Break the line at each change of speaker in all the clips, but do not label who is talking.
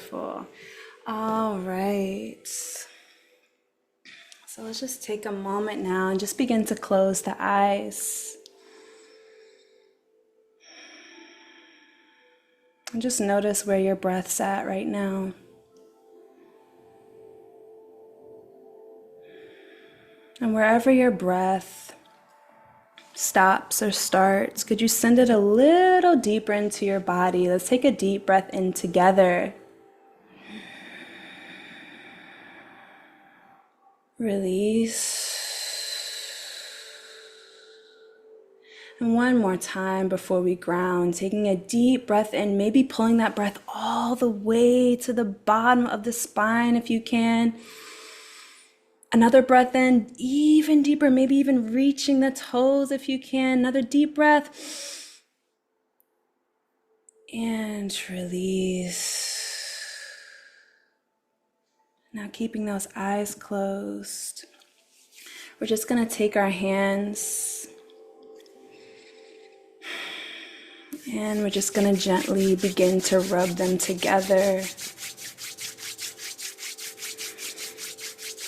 Beautiful. All right. So let's just take a moment now and just begin to close the eyes. And just notice where your breath's at right now. And wherever your breath stops or starts, could you send it a little deeper into your body? Let's take a deep breath in together. Release. And one more time before we ground, taking a deep breath in, maybe pulling that breath all the way to the bottom of the spine if you can. Another breath in, even deeper, maybe even reaching the toes if you can. Another deep breath. And release. Now keeping those eyes closed, we're just going to take our hands and we're just going to gently begin to rub them together,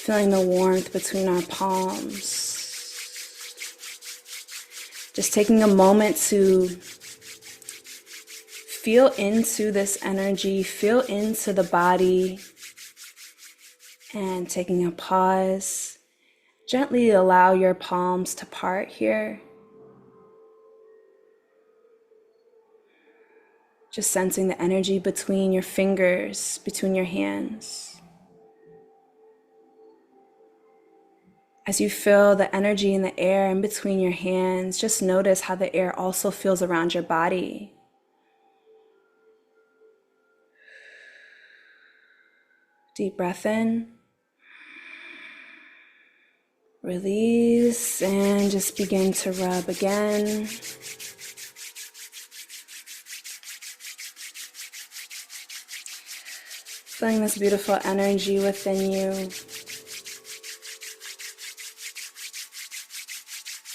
feeling the warmth between our palms. Just taking a moment to feel into this energy, feel into the body, and taking a pause. Gently allow your palms to part here. Just sensing the energy between your fingers, between your hands. As you feel the energy in the air in between your hands, just notice how the air also feels around your body. Deep breath in. Release and just begin to rub again. Feeling this beautiful energy within you.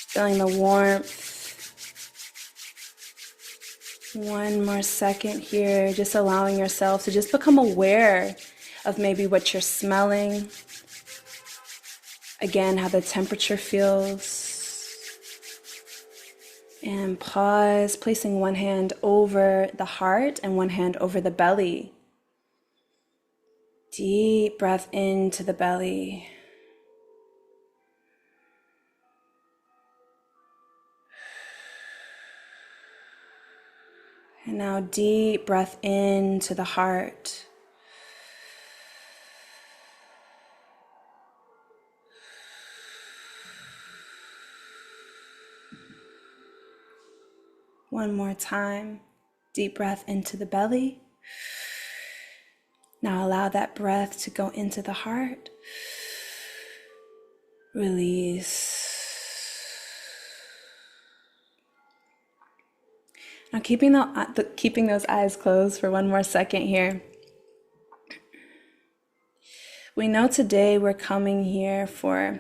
Feeling the warmth. One more second here, just allowing yourself to just become aware of maybe what you're smelling. Again, how the temperature feels. And pause, placing one hand over the heart and one hand over the belly. Deep breath into the belly. And now deep breath into the heart. One more time. Deep breath into the belly. Now allow that breath to go into the heart. Release. Now keeping those eyes closed for one more second here. We know today we're coming here for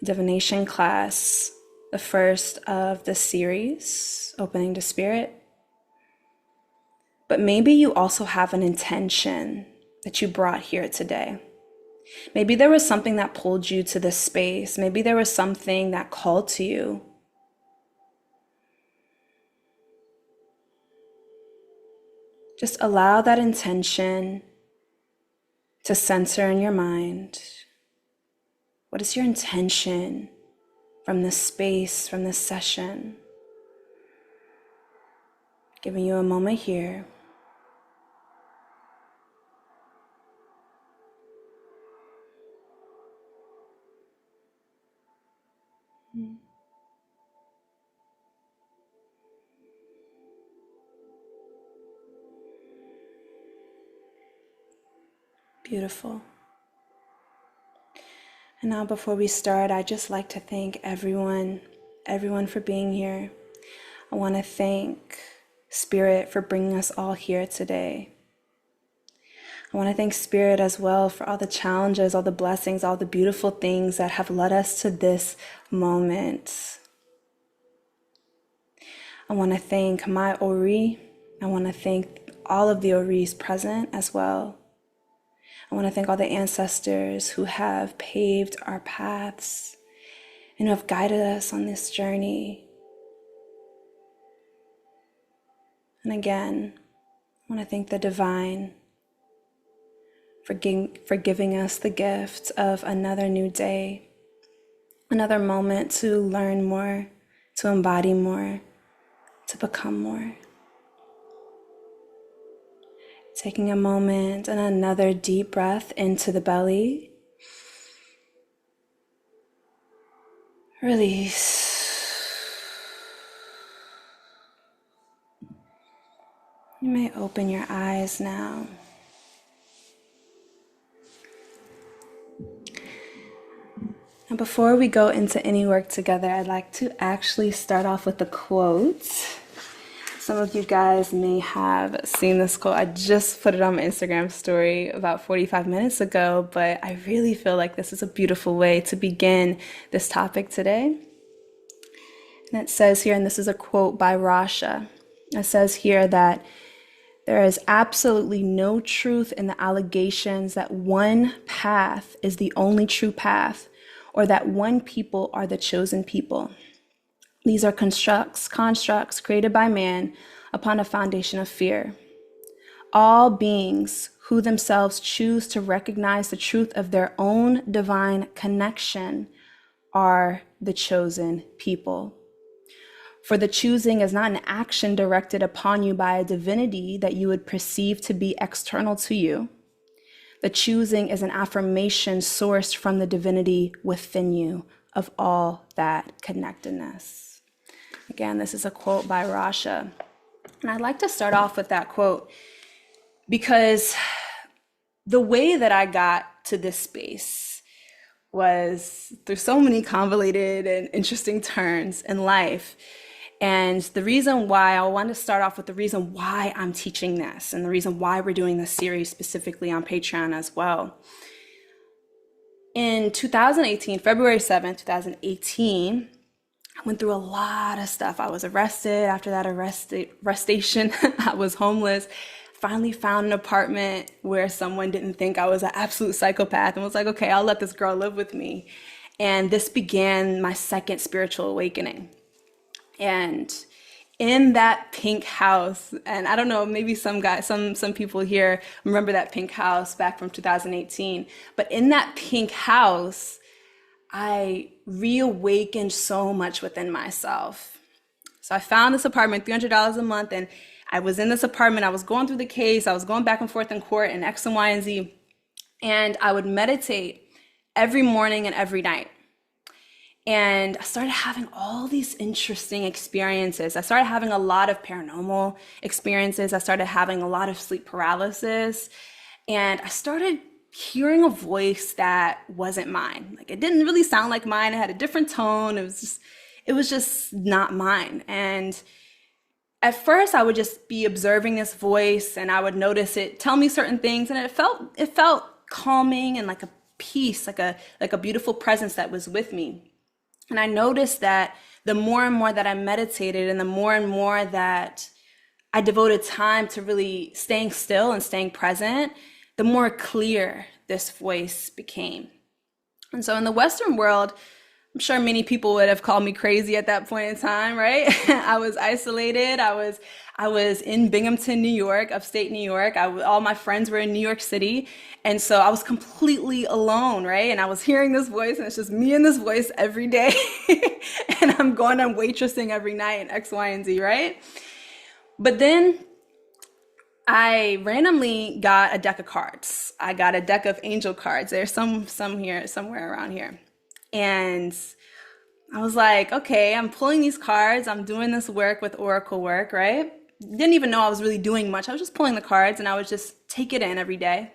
divination class, the first of the series, Opening to Spirit. But maybe you also have an intention that you brought here today. Maybe there was something that pulled you to this space. Maybe there was something that called to you. Just allow that intention to center in your mind. What is your intention from this space, from this session? Giving you a moment here. Beautiful. And now before we start, I'd just like to thank everyone for being here. I want to thank Spirit for bringing us all here today. I want to thank Spirit as well for all the challenges, all the blessings, all the beautiful things that have led us to this moment. I want to thank my Ori. I want to thank all of the Oris present as well. I want to thank all the ancestors who have paved our paths and who have guided us on this journey. And again, I want to thank the divine for giving us the gift of another new day, another moment to learn more, to embody more, to become more. Taking a moment and another deep breath into the belly. Release. You may open your eyes now. And before we go into any work together, I'd like to actually start off with a quote. Some of you guys may have seen this quote. I just put it on my Instagram story about 45 minutes ago, but I really feel like this is a beautiful way to begin this topic today. And it says here, and this is a quote by Rasha, it says here that there is absolutely no truth in the allegations that one path is the only true path, or that one people are the chosen people. These are constructs created by man upon a foundation of fear. All beings who themselves choose to recognize the truth of their own divine connection are the chosen people. For the choosing is not an action directed upon you by a divinity that you would perceive to be external to you. The choosing is an affirmation sourced from the divinity within you of all that connectedness. Again, this is a quote by Rasha. And I'd like to start off with that quote because the way that I got to this space was through so many convoluted and interesting turns in life. And the reason why I want to start off with the reason why I'm teaching this and the reason why we're doing this series specifically on Patreon as well. In 2018, February 7th, 2018, I went through a lot of stuff. I was arrested. After that arrestation, I was homeless. Finally found an apartment where someone didn't think I was an absolute psychopath and was like, okay, I'll let this girl live with me. And this began my second spiritual awakening. And in that pink house, and I don't know, maybe some people here remember that pink house back from 2018, but in that pink house, I reawakened so much within myself. So I found this apartment, $300 a month, and I was in this apartment. I was going through the case. I was going back and forth in court and X and Y and Z. And I would meditate every morning and every night. And I started having all these interesting experiences. I started having a lot of paranormal experiences. I started having a lot of sleep paralysis. And I started hearing a voice that wasn't mine. Like, it didn't really sound like mine. It had a different tone. It was just not mine. And at first I would just be observing this voice and I would notice it tell me certain things, and it felt calming and like a peace, like a beautiful presence that was with me. And I noticed that the more and more that I meditated and the more and more that I devoted time to really staying still and staying present, the more clear this voice became. And so in the Western world, I'm sure many people would have called me crazy at that point in time, right? I was isolated. I was in Binghamton, New York, upstate New York. All my friends were in New York City. And so I was completely alone, right? And I was hearing this voice, and it's just me and this voice every day. And I'm going on waitressing every night and X, Y, and Z, right? But then I randomly got a deck of cards. I got a deck of angel cards. There's some here, somewhere around here. And I was like, okay, I'm pulling these cards. I'm doing this work with oracle work, right? Didn't even know I was really doing much. I was just pulling the cards, and I would just take it in every day.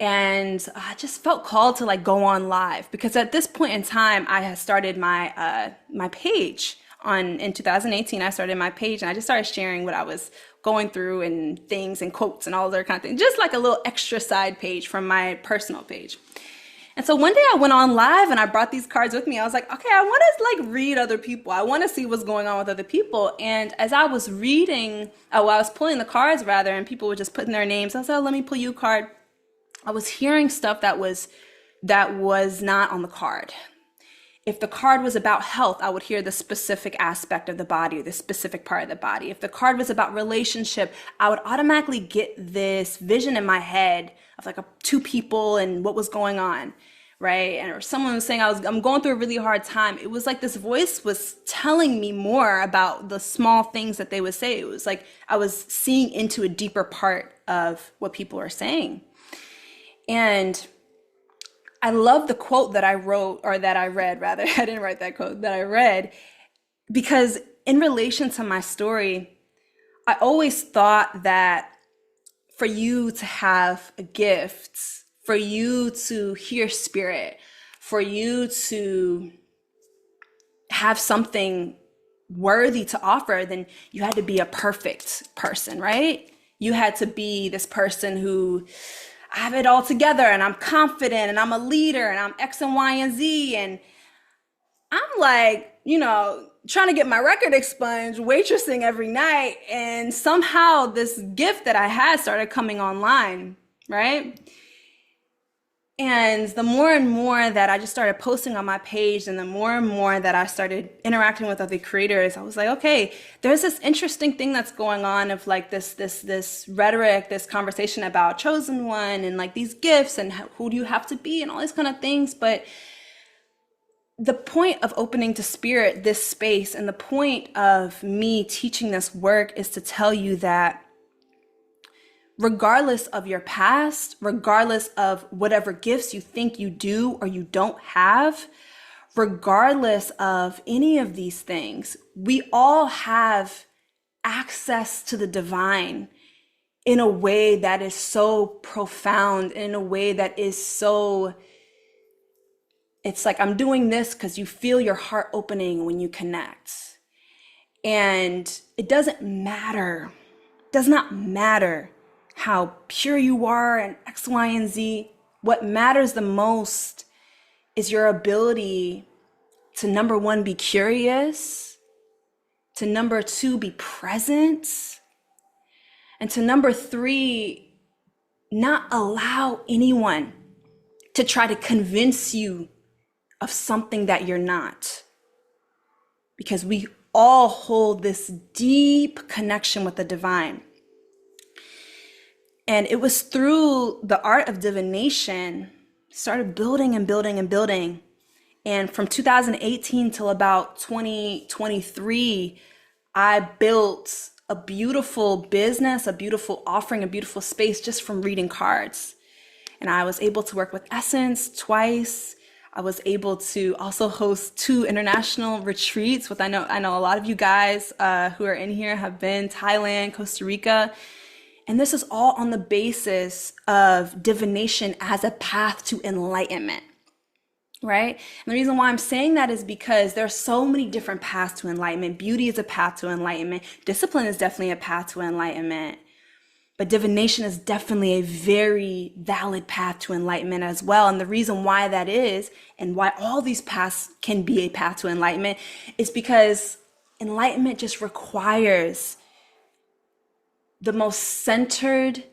And I just felt called to like go on live, because at this point in time, I had started my page in 2018. I started my page, and I just started sharing what I was going through and things and quotes and all that kind of things, just like a little extra side page from my personal page. And so one day I went on live and I brought these cards with me. I was like, okay, I want to like read other people. I want to see what's going on with other people. And as I was reading, I was pulling the cards rather, and people were just putting their names. I said, oh, let me pull you a card. I was hearing stuff that was not on the card. If the card was about health, I would hear the specific aspect of the body, or the specific part of the body. If the card was about relationship, I would automatically get this vision in my head of like two people and what was going on, right? And or someone was saying I'm going through a really hard time. It was like this voice was telling me more about the small things that they would say. It was like I was seeing into a deeper part of what people are saying. And I love the quote that I wrote, or that I read rather. I didn't write that quote, that I read, because in relation to my story, I always thought that for you to have a gift, for you to hear spirit, for you to have something worthy to offer, then you had to be a perfect person, right? You had to be this person who, I have it all together and I'm confident and I'm a leader and I'm X and Y and Z. And I'm like, trying to get my record expunged, waitressing every night. And somehow this gift that I had started coming online, right? And the more and more that I just started posting on my page, and the more and more that I started interacting with other creators, I was like, okay, there's this interesting thing that's going on of like this rhetoric, this conversation about chosen one and like these gifts and who do you have to be and all these kind of things. But the point of opening to spirit this space, and the point of me teaching this work, is to tell you that regardless of your past, regardless of whatever gifts you think you do or you don't have, regardless of any of these things, we all have access to the divine in a way that is so profound, in a way that is so, it's like I'm doing this because you feel your heart opening when you connect. And it does not matter how pure you are and X, Y, and Z. What matters the most is your ability to, number one, be curious, to number two, be present, and to number three, not allow anyone to try to convince you of something that you're not. Because we all hold this deep connection with the divine. And it was through the art of divination, started building and building and building. And from 2018 till about 2023, I built a beautiful business, a beautiful offering, a beautiful space just from reading cards. And I was able to work with Essence twice. I was able to also host 2 international retreats with, I know a lot of you guys who are in here have been, Thailand, Costa Rica. And this is all on the basis of divination as a path to enlightenment, right? And the reason why I'm saying that is because there are so many different paths to enlightenment. Beauty is a path to enlightenment. Discipline is definitely a path to enlightenment. But divination is definitely a very valid path to enlightenment as well. And the reason why that is, and why all these paths can be a path to enlightenment, is because enlightenment just requires the most centered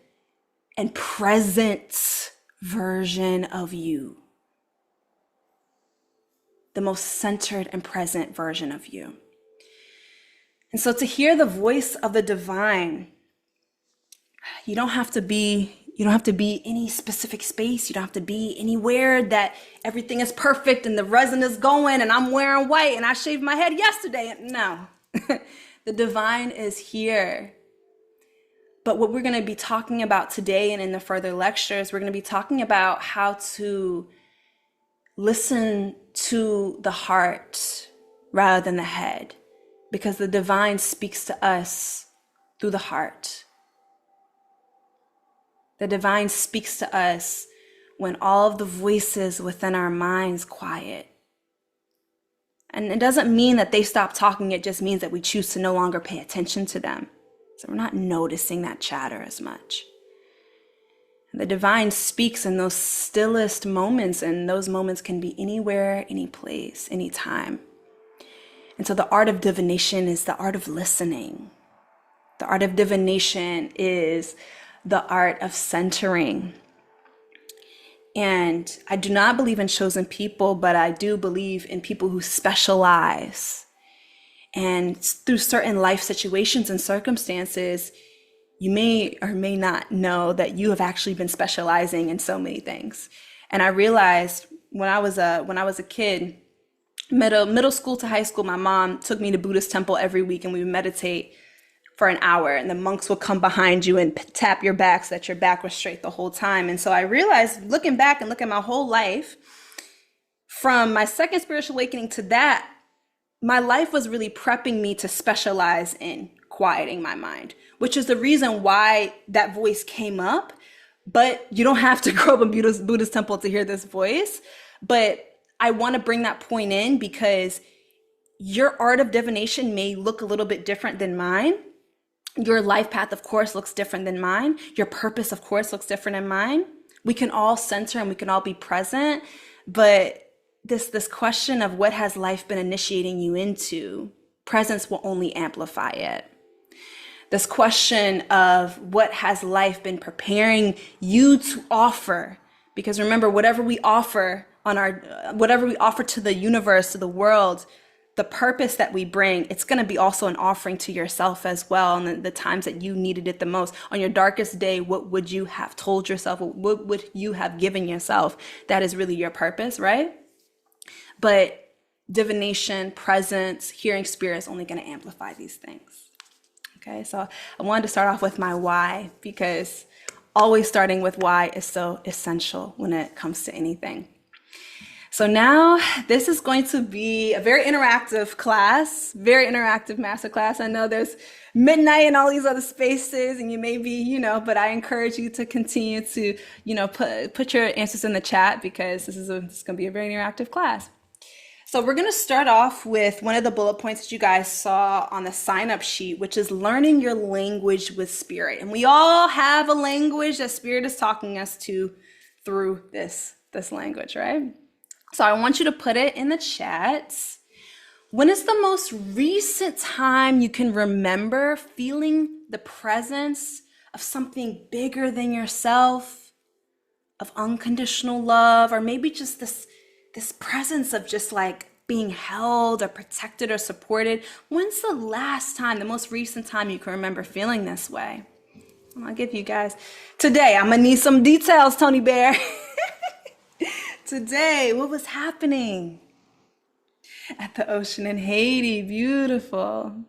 and present version of you. The most centered and present version of you. And so to hear the voice of the divine, you don't have to be any specific space. You don't have to be anywhere that everything is perfect and the resin is going and I'm wearing white and I shaved my head yesterday. No, the divine is here. But what we're going to be talking about today and in the further lectures, we're going to be talking about how to listen to the heart rather than the head, because the divine speaks to us through the heart. The divine speaks to us when all of the voices within our minds quiet. And it doesn't mean that they stop talking, it just means that we choose to no longer pay attention to them. So we're not noticing that chatter as much. The divine speaks in those stillest moments, and those moments can be anywhere, any place, anytime. And so the art of divination is the art of listening. The art of divination is the art of centering. And I do not believe in chosen people, but I do believe in people who specialize. And through certain life situations and circumstances, you may or may not know that you have actually been specializing in so many things. And I realized when I was a kid, middle school to high school, my mom took me to Buddhist temple every week, and we would meditate for an hour, and the monks would come behind you and tap your back so that your back was straight the whole time. And so I realized, looking back and looking at my whole life, from my second spiritual awakening to that, my life was really prepping me to specialize in quieting my mind, which is the reason why that voice came up. But you don't have to grow up in Buddhist temple to hear this voice. But I want to bring that point in because your art of divination may look a little bit different than mine. Your life path, of course, looks different than mine. Your purpose, of course, looks different than mine. We can all center and we can all be present, but this question of what has life been initiating you into, presence will only amplify it. This question of what has life been preparing you to offer, because remember, whatever we offer to the universe, to the world, the purpose that we bring, it's going to be also an offering to yourself as well. And the times that you needed it the most, on your darkest day, what would you have told yourself? What would you have given yourself? That is really your purpose, right? But divination, presence, hearing spirit is only going to amplify these things. Okay, so I wanted to start off with my why, because always starting with why is so essential when it comes to anything. So now this is going to be a very interactive class, very interactive masterclass. I know there's midnight and all these other spaces, and you may be, but I encourage you to continue to, put your answers in the chat, because this is going to be a very interactive class. So we're going to start off with one of the bullet points that you guys saw on the sign-up sheet, which is learning your language with spirit. And we all have a language that spirit is talking us to through this language, right? So I want you to put it in the chat. When is the most recent time you can remember feeling the presence of something bigger than yourself, of unconditional love, or maybe just this presence of just like being held or protected or supported? When's the last time, the most recent time you can remember feeling this way? I'll give you guys, today, I'm gonna need some details, Tony Bear. Today, what was happening at the ocean in Haiti? Beautiful.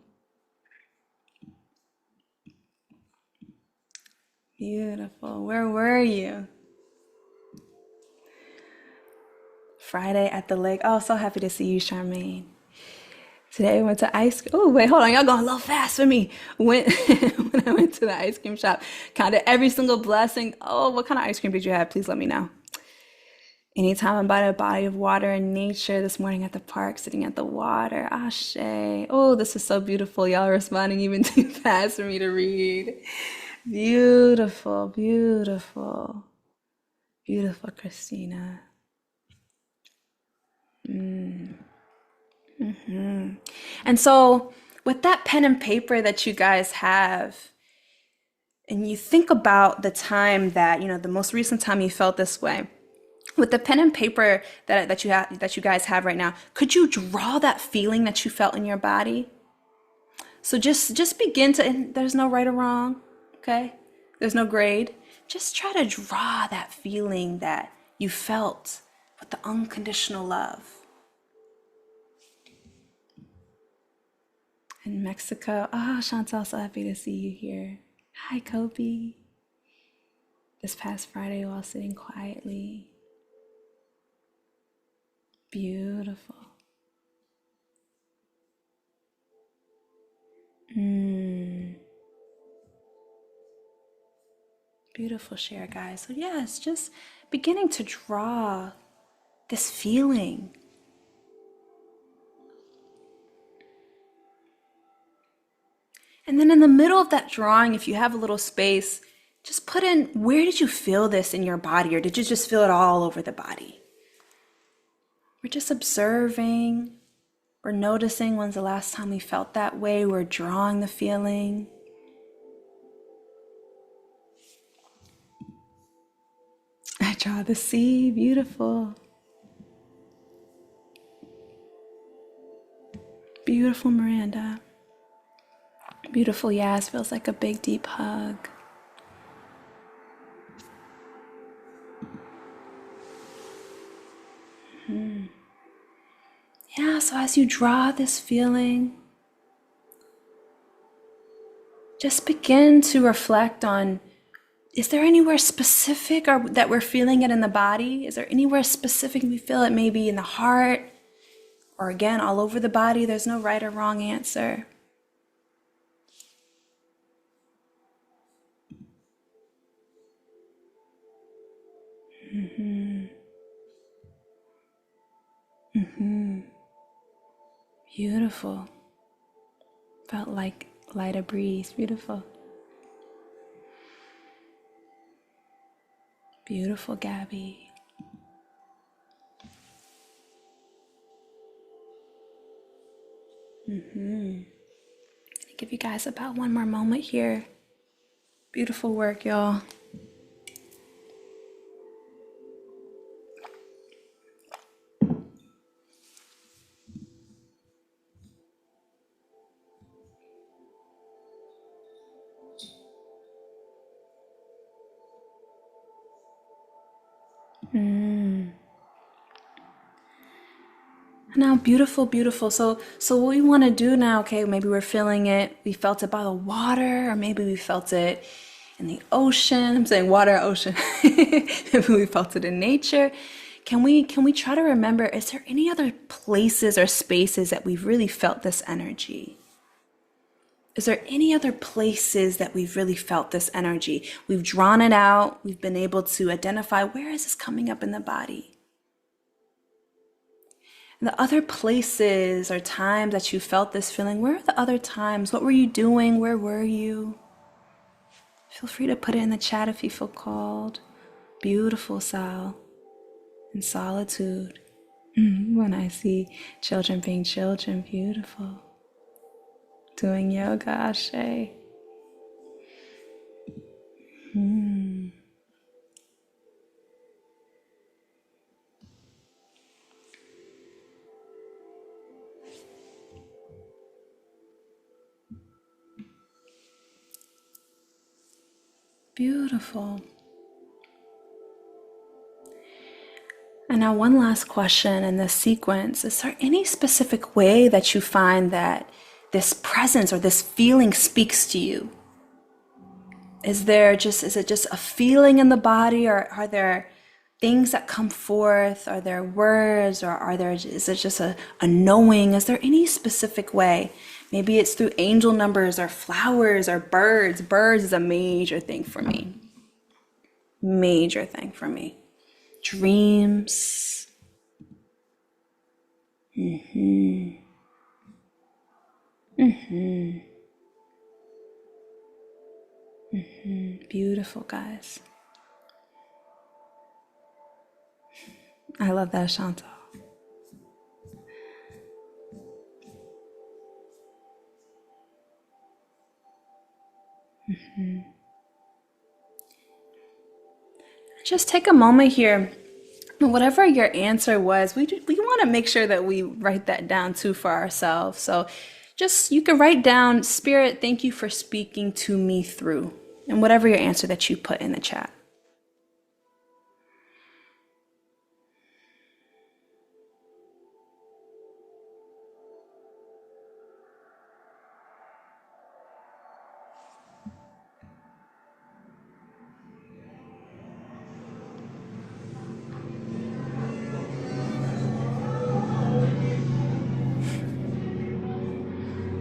Beautiful. Where were you? Friday at the lake. Oh, so happy to see you, Charmaine. Today I went to ice cream. Oh, wait, hold on. Y'all going a little fast for me. When I went to the ice cream shop, counted every single blessing. Oh, what kind of ice cream did you have? Please let me know. Anytime I'm by a body of water in nature, this morning at the park, sitting at the water, ashe. Oh, this is so beautiful. Y'all are responding even too fast for me to read. Beautiful, beautiful, beautiful, Christina. And so with that pen and paper that you guys have, and you think about the time that, the most recent time you felt this way, with the pen and paper that you guys have right now, could you draw that feeling that you felt in your body? So just begin to, and there's no right or wrong, okay? There's no grade. Just try to draw that feeling that you felt with the unconditional love. In Mexico, Chantal, so happy to see you here. Hi, Kobe. This past Friday while sitting quietly. Beautiful. Beautiful share, guys. So yes, just beginning to draw this feeling. And then in the middle of that drawing, if you have a little space, Just put in, where did you feel this in your body, or did you just feel it all over the body? We're just observing. We're noticing when's the last time we felt that way. We're drawing the feeling. I draw the sea, beautiful. Beautiful, Miranda. Beautiful, Yas, feels like a big deep hug. Yeah, so as you draw this feeling, just begin to reflect on, is there anywhere specific or that we're feeling it in the body? Is there anywhere specific we feel it, maybe in the heart, or again, all over the body? There's no right or wrong answer. Beautiful. Felt like lighter breeze. Beautiful. Beautiful, Gabby. Gonna give you guys about one more moment here. Beautiful work, y'all. Now, beautiful, beautiful. So what we want to do now, okay, maybe we're feeling it. We felt it by the water, or maybe we felt it in the ocean. I'm saying water, ocean. Maybe we felt it in nature. Can we try to remember, is there any other places or spaces that we've really felt this energy? Is there any other places that we've really felt this energy? We've drawn it out. We've been able to identify, where is this coming up in the body? And the other places or times that you felt this feeling, where are the other times? What were you doing? Where were you? Feel free to put it in the chat if you feel called. Beautiful, Sal. In solitude. When I see children being children, beautiful. Doing yoga, Ashe. Beautiful. And now one last question in this sequence. Is there any specific way that you find that this presence or this feeling speaks to you? Is it just a feeling in the body, or are there things that come forth? Are there words, or is it just a knowing? Is there any specific way? Maybe it's through angel numbers or flowers or birds. Birds is a major thing for me. Major thing for me. Dreams. Beautiful, guys. I love that, Chantal. Just take a moment here. Whatever your answer was, we want to make sure that we write that down too for ourselves. So just, you can write down, Spirit, thank you for speaking to me through, and whatever your answer that you put in the chat.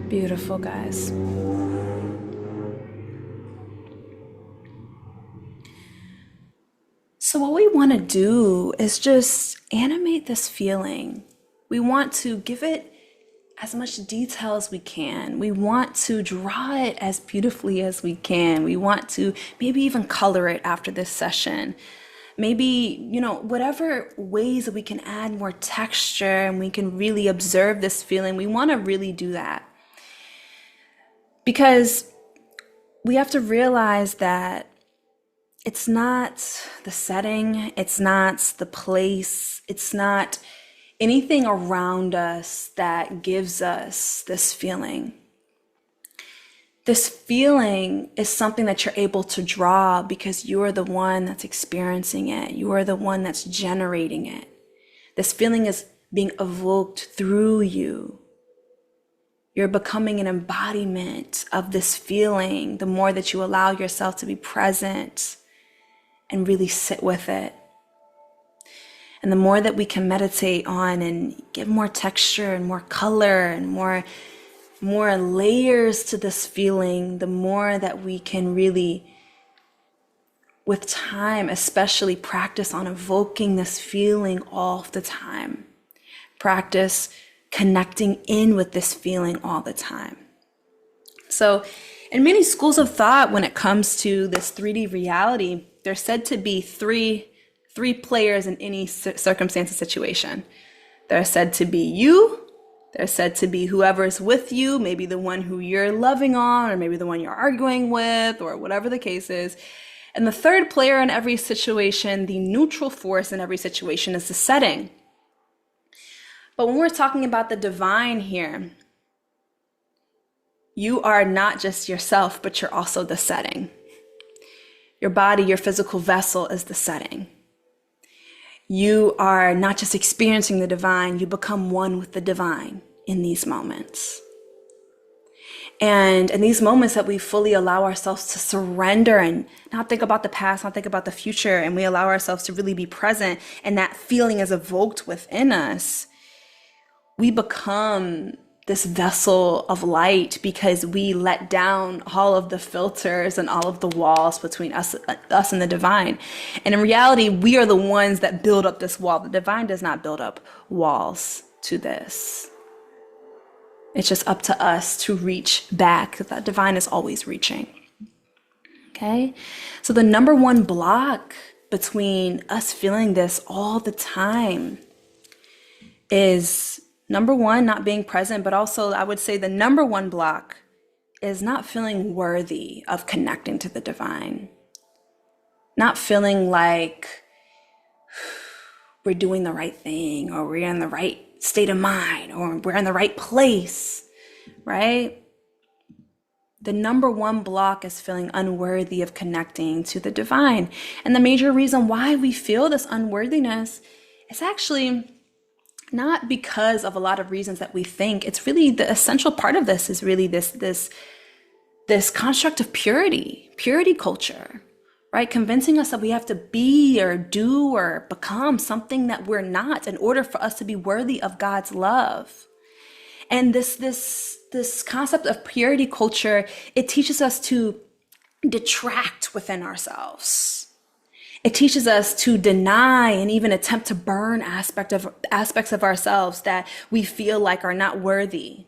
Beautiful, guys. So what we want to do is just animate this feeling. We want to give it as much detail as we can. We want to draw it as beautifully as we can. We want to maybe even color it after this session. Maybe, whatever ways that we can add more texture and we can really observe this feeling, we want to really do that. Because we have to realize that it's not the setting, it's not the place, it's not anything around us that gives us this feeling. This feeling is something that you're able to draw because you are the one that's experiencing it. You are the one that's generating it. This feeling is being evoked through you. You're becoming an embodiment of this feeling the more that you allow yourself to be present and really sit with it. And the more that we can meditate on and give more texture and more color and more layers to this feeling, the more that we can really, with time, especially practice on evoking this feeling all the time. Practice connecting in with this feeling all the time. So in many schools of thought, when it comes to this 3D reality, there's said to be three players in any circumstance or situation. They're said to be you. They're said to be whoever's with you, maybe the one who you're loving on, or maybe the one you're arguing with, or whatever the case is. And the third player in every situation, the neutral force in every situation, is the setting. But when we're talking about the divine here, you are not just yourself, but you're also the setting. Your body, your physical vessel is the setting. You are not just experiencing the divine, you become one with the divine in these moments. And in these moments that we fully allow ourselves to surrender and not think about the past, not think about the future, and we allow ourselves to really be present, and that feeling is evoked within us, we become this vessel of light because we let down all of the filters and all of the walls between us and the divine. And in reality, we are the ones that build up this wall. The divine does not build up walls to this. It's just up to us to reach back, because that divine is always reaching. Okay? So the number one block between us feeling this all the time is, number one, not being present, but also I would say the number one block is not feeling worthy of connecting to the divine. Not feeling like we're doing the right thing, or we're in the right state of mind, or we're in the right place, right? The number one block is feeling unworthy of connecting to the divine. And the major reason why we feel this unworthiness is actually not because of a lot of reasons that we think. It's really the essential part of this is really this construct of purity culture, right? Convincing us that we have to be or do or become something that we're not in order for us to be worthy of God's love. And this concept of purity culture, it teaches us to detract within ourselves. It teaches us to deny and even attempt to burn aspects of ourselves that we feel like are not worthy.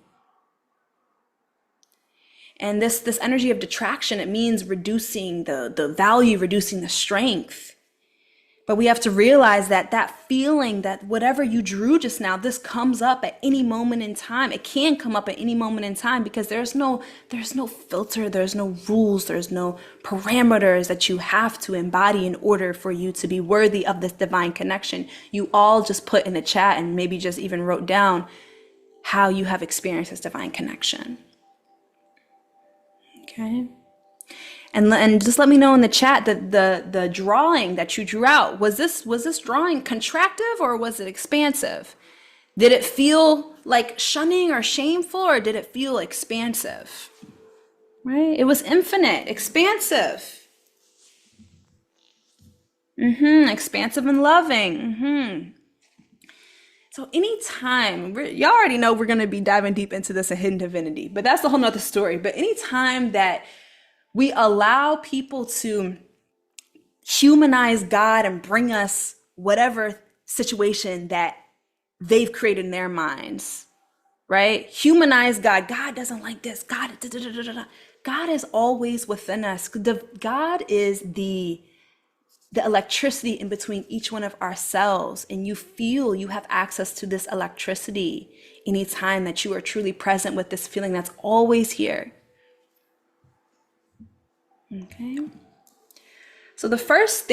And this energy of detraction, it means reducing the value, reducing the strength. But we have to realize that feeling, that whatever you drew just now, this comes up at any moment in time. It can come up at any moment in time because there's no filter, there's no rules, there's no parameters that you have to embody in order for you to be worthy of this divine connection. You all just put in the chat and maybe just even wrote down how you have experienced this divine connection. Okay. And just let me know in the chat that the drawing that you drew out, was this drawing contractive or was it expansive? Did it feel like shunning or shameful, or did it feel expansive? Right? It was infinite, expansive. Expansive and loving. So anytime, y'all already know we're going to be diving deep into this in Hidden Divinity, but that's a whole nother story. But anytime that we allow people to humanize God and bring us whatever situation that they've created in their minds, right? Humanize God. God doesn't like this. God, da, da, da, da, da, da. God is always within us. God is the electricity in between each one of our cells, and you feel you have access to this electricity anytime that you are truly present with this feeling that's always here. Okay. So the first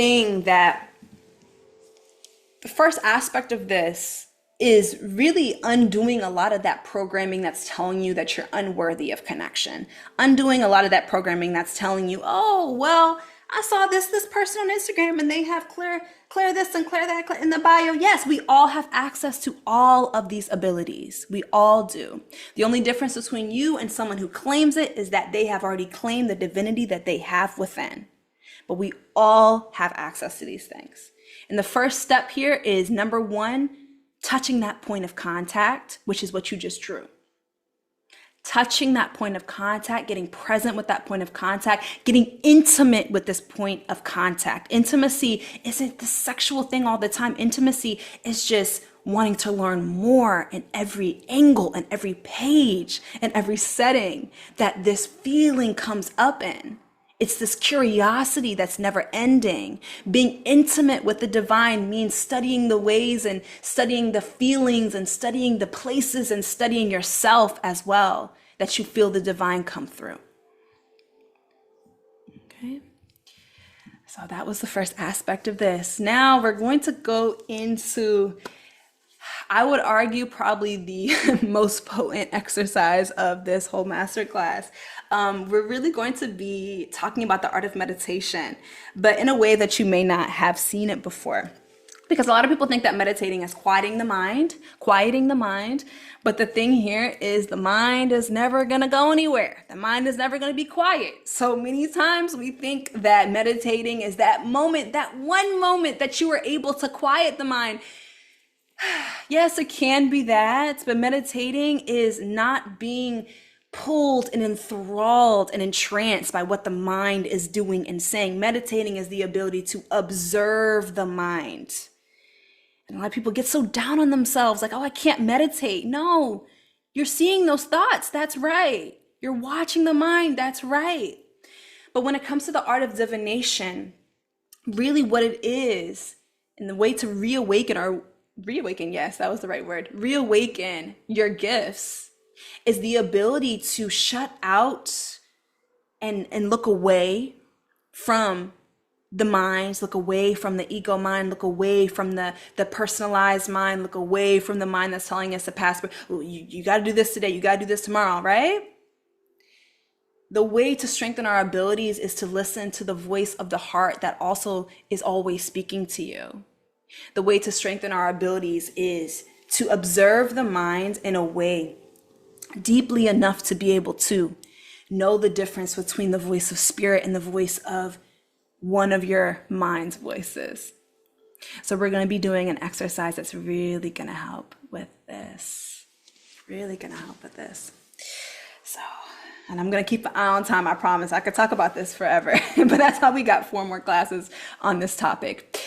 aspect of this is really undoing a lot of that programming that's telling you that you're unworthy of connection. Undoing a lot of that programming that's telling you, oh, well, I saw this person on Instagram and they have Claire this and Claire that in the bio. Yes, we all have access to all of these abilities. We all do. The only difference between you and someone who claims it is that they have already claimed the divinity that they have within. But we all have access to these things. And the first step here is, number one, touching that point of contact, which is what you just drew. Touching that point of contact, getting present with that point of contact, getting intimate with this point of contact. Intimacy isn't the sexual thing all the time. Intimacy is just wanting to learn more in every angle and every page and every setting that this feeling comes up in. It's this curiosity that's never ending. Being intimate with the divine means studying the ways and studying the feelings and studying the places and studying yourself as well, that you feel the divine come through. Okay. So that was the first aspect of this. Now we're going to go into, I would argue, probably the most potent exercise of this whole masterclass. We're really going to be talking about the art of meditation, but in a way that you may not have seen it before. Because a lot of people think that meditating is quieting the mind. But the thing here is the mind is never going to go anywhere. The mind is never going to be quiet. So many times we think that meditating is that moment, that one moment that you are able to quiet the mind. Yes, it can be that, but meditating is not being pulled and enthralled and entranced by what the mind is doing and saying. Meditating is the ability to observe the mind. And a lot of people get so down on themselves, like, oh, I can't meditate. No, you're seeing those thoughts. That's right. You're watching the mind. That's right. But when it comes to the art of divination, really what it is, and the way to reawaken, yes, that was the right word, reawaken your gifts, is the ability to shut out and look away from the minds, look away from the ego mind, look away from the personalized mind, look away from the mind that's telling us to pass. You got to do this today, you got to do this tomorrow, right? The way to strengthen our abilities is to listen to the voice of the heart that also is always speaking to you. The way to strengthen our abilities is to observe the mind in a way deeply enough to be able to know the difference between the voice of spirit and the voice of one of your mind's voices. So we're going to be doing an exercise that's really going to help with this. So, and I'm going to keep an eye on time, I promise. I could talk about this forever, but that's how we got 4 more classes on this topic.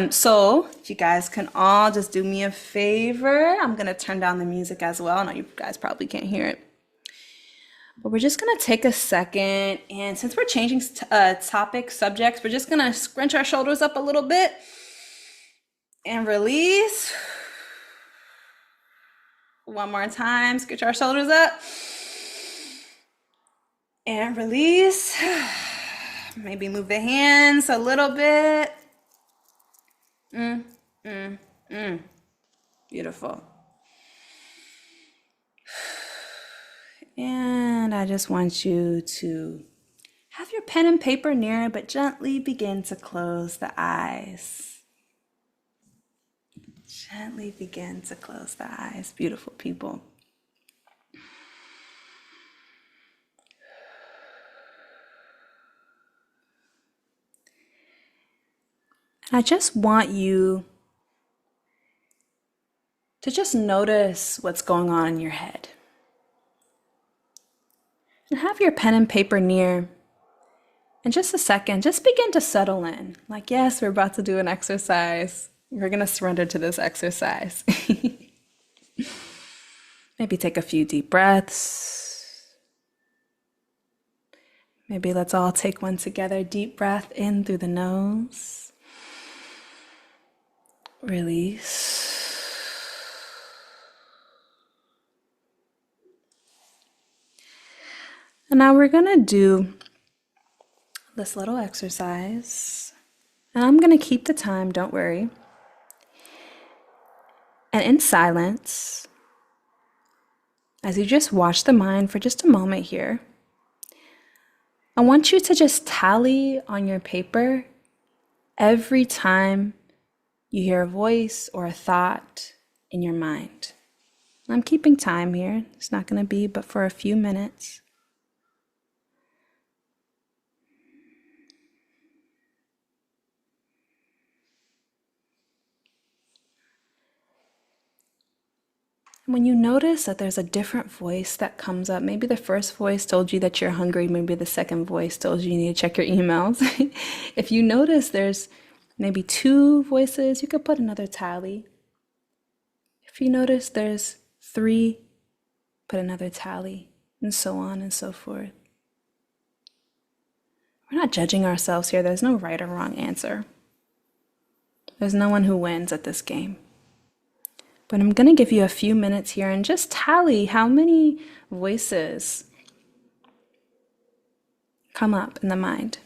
So if you guys can all just do me a favor, I'm going to turn down the music as well. I know you guys probably can't hear it. But we're just going to take a second, and since we're changing subjects, we're just going to scrunch our shoulders up a little bit and release. One more time, scooch our shoulders up and release. Maybe move the hands a little bit. Beautiful. And I just want you to have your pen and paper near, but gently begin to close the eyes. Gently begin to close the eyes, beautiful people. And I just want you to just notice what's going on in your head. And have your pen and paper near. In just a second, just begin to settle in. Like, yes, we're about to do an exercise. We're going to surrender to this exercise. Maybe take a few deep breaths. Maybe let's all take one together. Deep breath in through the nose. Release. And now we're going to do this little exercise. And I'm going to keep the time, don't worry. And in silence, as you just watch the mind for just a moment here, I want you to just tally on your paper every time you hear a voice or a thought in your mind. I'm keeping time here. It's not going to be but for a few minutes. When you notice that there's a different voice that comes up, maybe the first voice told you that you're hungry, maybe the second voice told you need to check your emails. If you notice there's maybe two voices, you could put another tally. If you notice there's three, put another tally, and so on and so forth. We're not judging ourselves here. There's no right or wrong answer. There's no one who wins at this game. But I'm going to give you a few minutes here and just tally how many voices come up in the mind.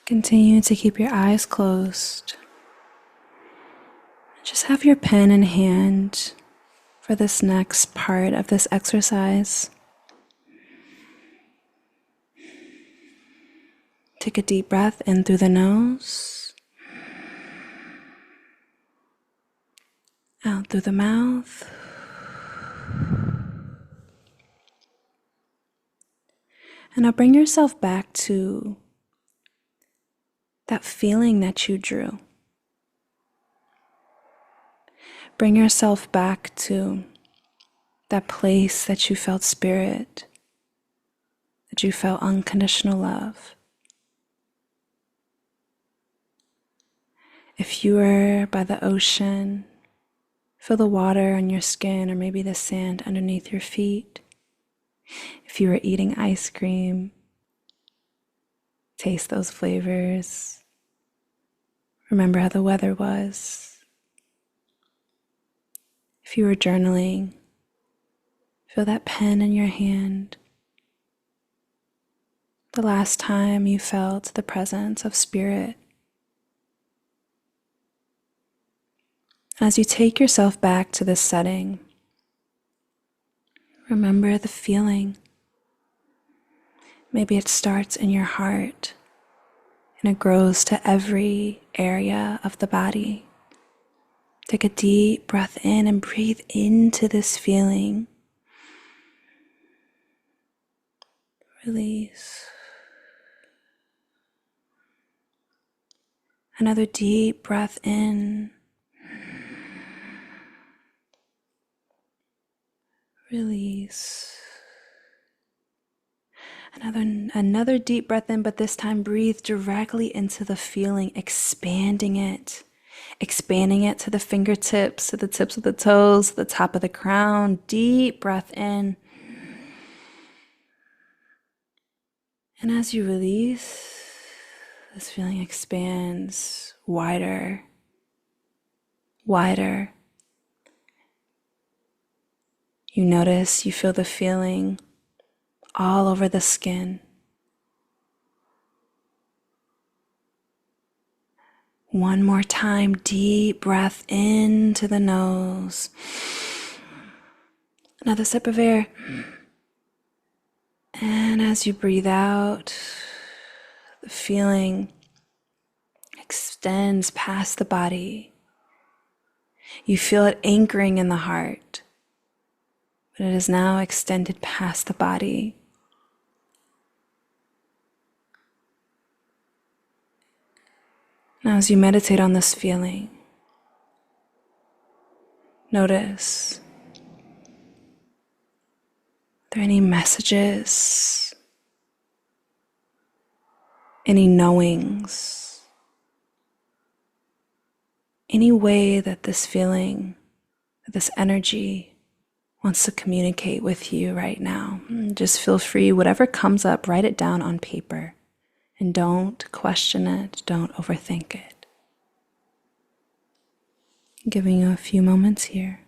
Continue to keep your eyes closed. Just have your pen in hand for this next part of this exercise. Take a deep breath in through the nose, out through the mouth. And now bring yourself back to that feeling that you drew. Bring yourself back to that place that you felt spirit, that you felt unconditional love. If you were by the ocean, feel the water on your skin or maybe the sand underneath your feet. If you were eating ice cream, taste those flavors. Remember how the weather was. If you were journaling, feel that pen in your hand. The last time you felt the presence of spirit. As you take yourself back to this setting, remember the feeling. Maybe it starts in your heart and it grows to every area of the body. Take a deep breath in and breathe into this feeling. Release. Another deep breath in. Release. Another deep breath in, but this time breathe directly into the feeling, expanding it to the fingertips, to the tips of the toes, the top of the crown. Deep breath in. And as you release, this feeling expands wider, wider. You notice, you feel the feeling all over the skin. One more time, deep breath into the nose. Another sip of air. And as you breathe out, the feeling extends past the body. You feel it anchoring in the heart, but it is now extended past the body. Now, as you meditate on this feeling, notice, are there any messages, any knowings, any way that this feeling, that this energy wants to communicate with you right now? Just feel free, whatever comes up, write it down on paper. And don't question it, don't overthink it. Giving you a few moments here.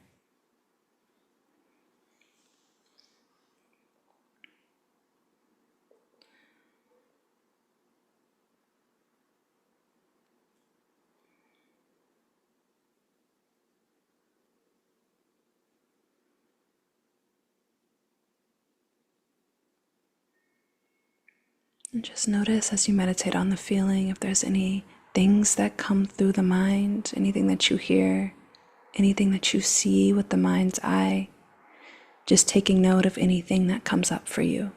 And just notice as you meditate on the feeling if there's any things that come through the mind, anything that you hear, anything that you see with the mind's eye. Just taking note of anything that comes up for you.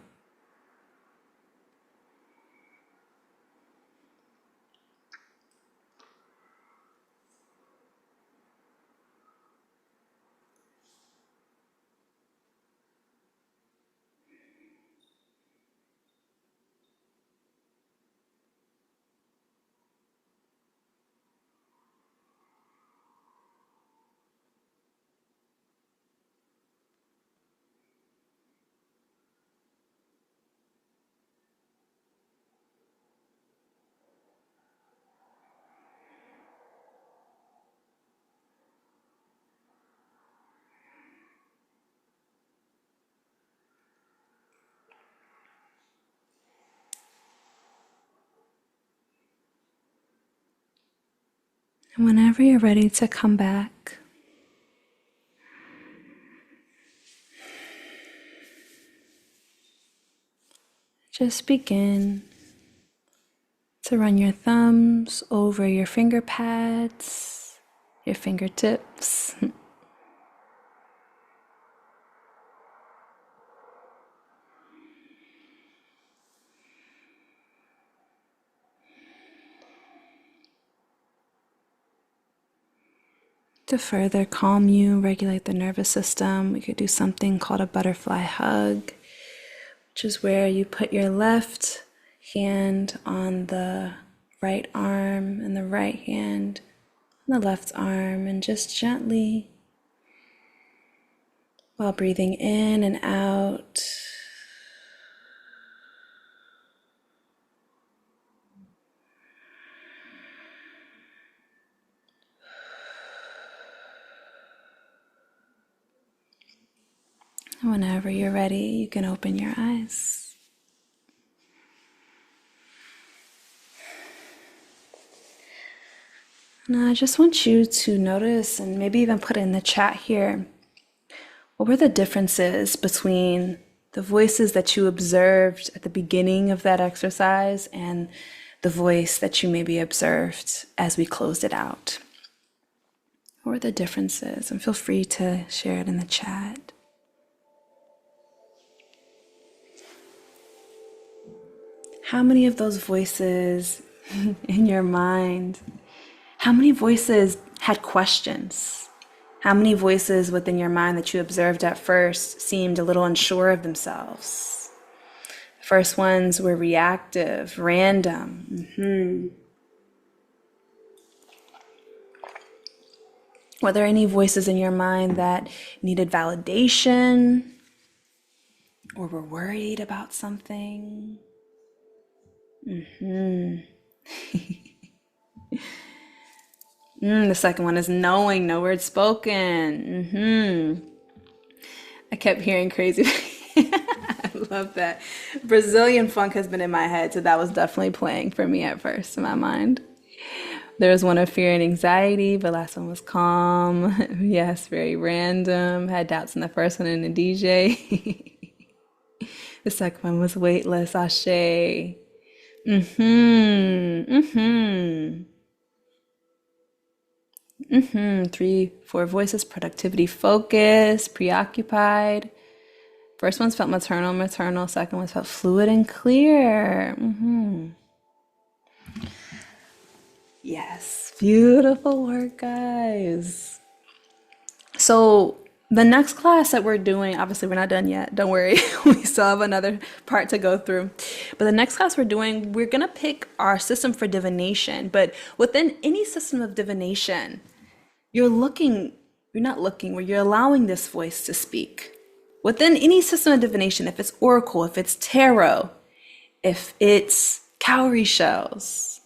And whenever you're ready to come back, just begin to run your thumbs over your finger pads, your fingertips. To further calm you, regulate the nervous system, we could do something called a butterfly hug, which is where you put your left hand on the right arm and the right hand on the left arm, and just gently, while breathing in and out, whenever you're ready, you can open your eyes. Now, I just want you to notice, and maybe even put in the chat here, what were the differences between the voices that you observed at the beginning of that exercise and the voice that you maybe observed as we closed it out? What were the differences? And feel free to share it in the chat. How many of those voices in your mind, how many voices had questions? How many voices within your mind that you observed at first seemed a little unsure of themselves? The first ones were reactive, random. Were there any voices in your mind that needed validation or were worried about something? The second one is knowing, no words spoken. I kept hearing crazy. I love that. Brazilian funk has been in my head, so that was definitely playing for me at first in my mind. There was one of fear and anxiety, but last one was calm. Yes, very random. Had doubts in the first one in the DJ. The second one was weightless, ashe. 3, 4 voices, productivity, focus, preoccupied. First one's felt maternal. Second one's felt fluid and clear. Yes, beautiful work, guys. So the next class that we're doing, obviously we're not done yet, don't worry. We still have another part to go through. But the next class we're doing, we're gonna pick our system for divination. But within any system of divination, you're allowing this voice to speak. Within any system of divination, if it's oracle, if it's tarot, if it's cowrie shells,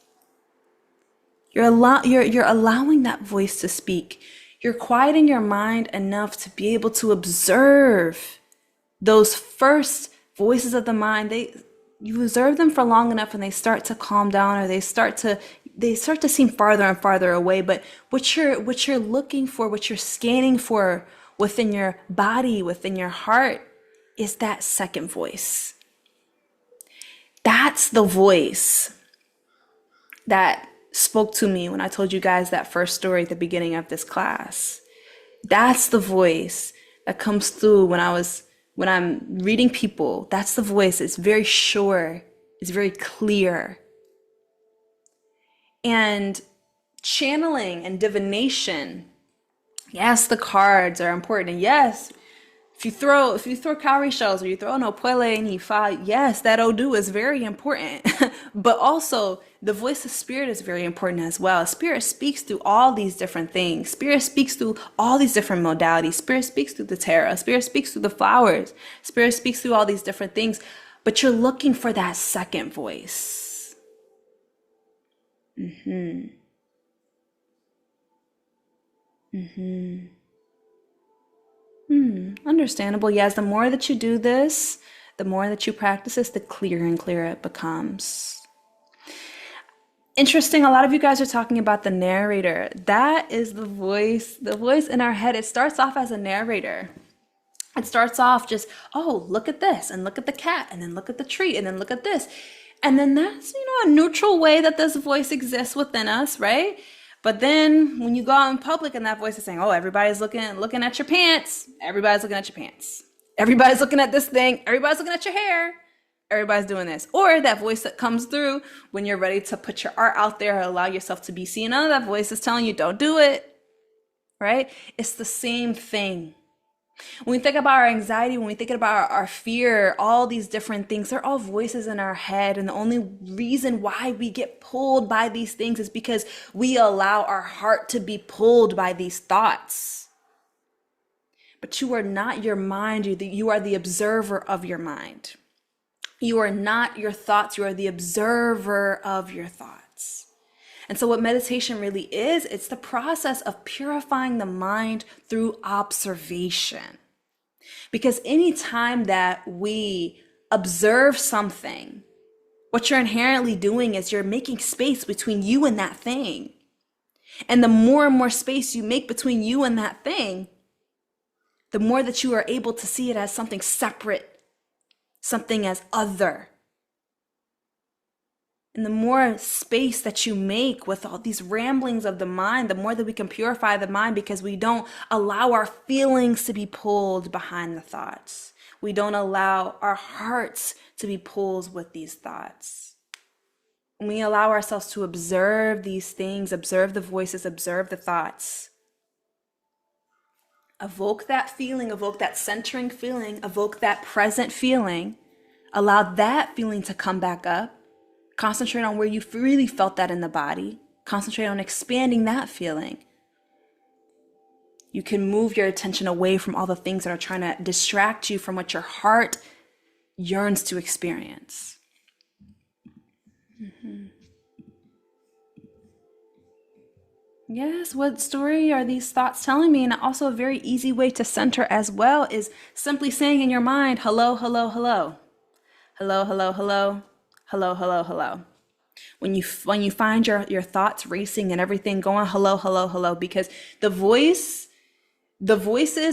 you're allowing that voice to speak. You're quieting your mind enough to be able to observe those first voices of the mind. You observe them for long enough and they start to calm down, or they start to seem farther and farther away. But what you're looking for, what you're scanning for within your body, within your heart, is that second voice. That's the voice that spoke to me when I told you guys that first story at the beginning of this class. That's the voice that comes through when I'm reading people. That's the voice. It's very sure. It's very clear. And channeling and divination, yes, the cards are important. And yes, if you throw cowrie shells or you throw an opele and Ifa, yes, that Odu is very important. But also the voice of spirit is very important as well. Spirit speaks through all these different things. Spirit speaks through all these different modalities. Spirit speaks through the tarot. Spirit speaks through the flowers. Spirit speaks through all these different things. But you're looking for that second voice. Understandable. Yes, the more that you do this, the more that you practice this, the clearer and clearer it becomes. Interesting. A lot of you guys are talking about the narrator. That is the voice in our head. It starts off as a narrator. It starts off just, oh, look at this, and look at the cat, and then look at the tree, and then look at this. And then that's, a neutral way that this voice exists within us, right? But then when you go out in public and that voice is saying, oh, everybody's looking at your pants. Everybody's looking at your pants. Everybody's looking at this thing. Everybody's looking at your hair. Everybody's doing this. Or that voice that comes through when you're ready to put your art out there or allow yourself to be seen. Oh, that voice is telling you, don't do it, right? It's the same thing. When we think about our anxiety, when we think about our fear, all these different things, they're all voices in our head. And the only reason why we get pulled by these things is because we allow our heart to be pulled by these thoughts. But you are not your mind. You are the observer of your mind. You are not your thoughts. You are the observer of your thoughts. And so what meditation really is, it's the process of purifying the mind through observation. Because anytime that we observe something, what you're inherently doing is you're making space between you and that thing. And the more and more space you make between you and that thing, the more that you are able to see it as something separate, something as other. And the more space that you make with all these ramblings of the mind, the more that we can purify the mind, because we don't allow our feelings to be pulled behind the thoughts. We don't allow our hearts to be pulled with these thoughts. When we allow ourselves to observe these things, observe the voices, observe the thoughts, evoke that feeling, evoke that centering feeling, evoke that present feeling, allow that feeling to come back up. Concentrate on where you really felt that in the body. Concentrate on expanding that feeling. You can move your attention away from all the things that are trying to distract you from what your heart yearns to experience. Yes, what story are these thoughts telling me? And also a very easy way to center as well is simply saying in your mind, hello, hello, hello. Hello, hello, hello. Hello, hello, hello. When you find your thoughts racing and everything going, hello, hello, hello, because the voices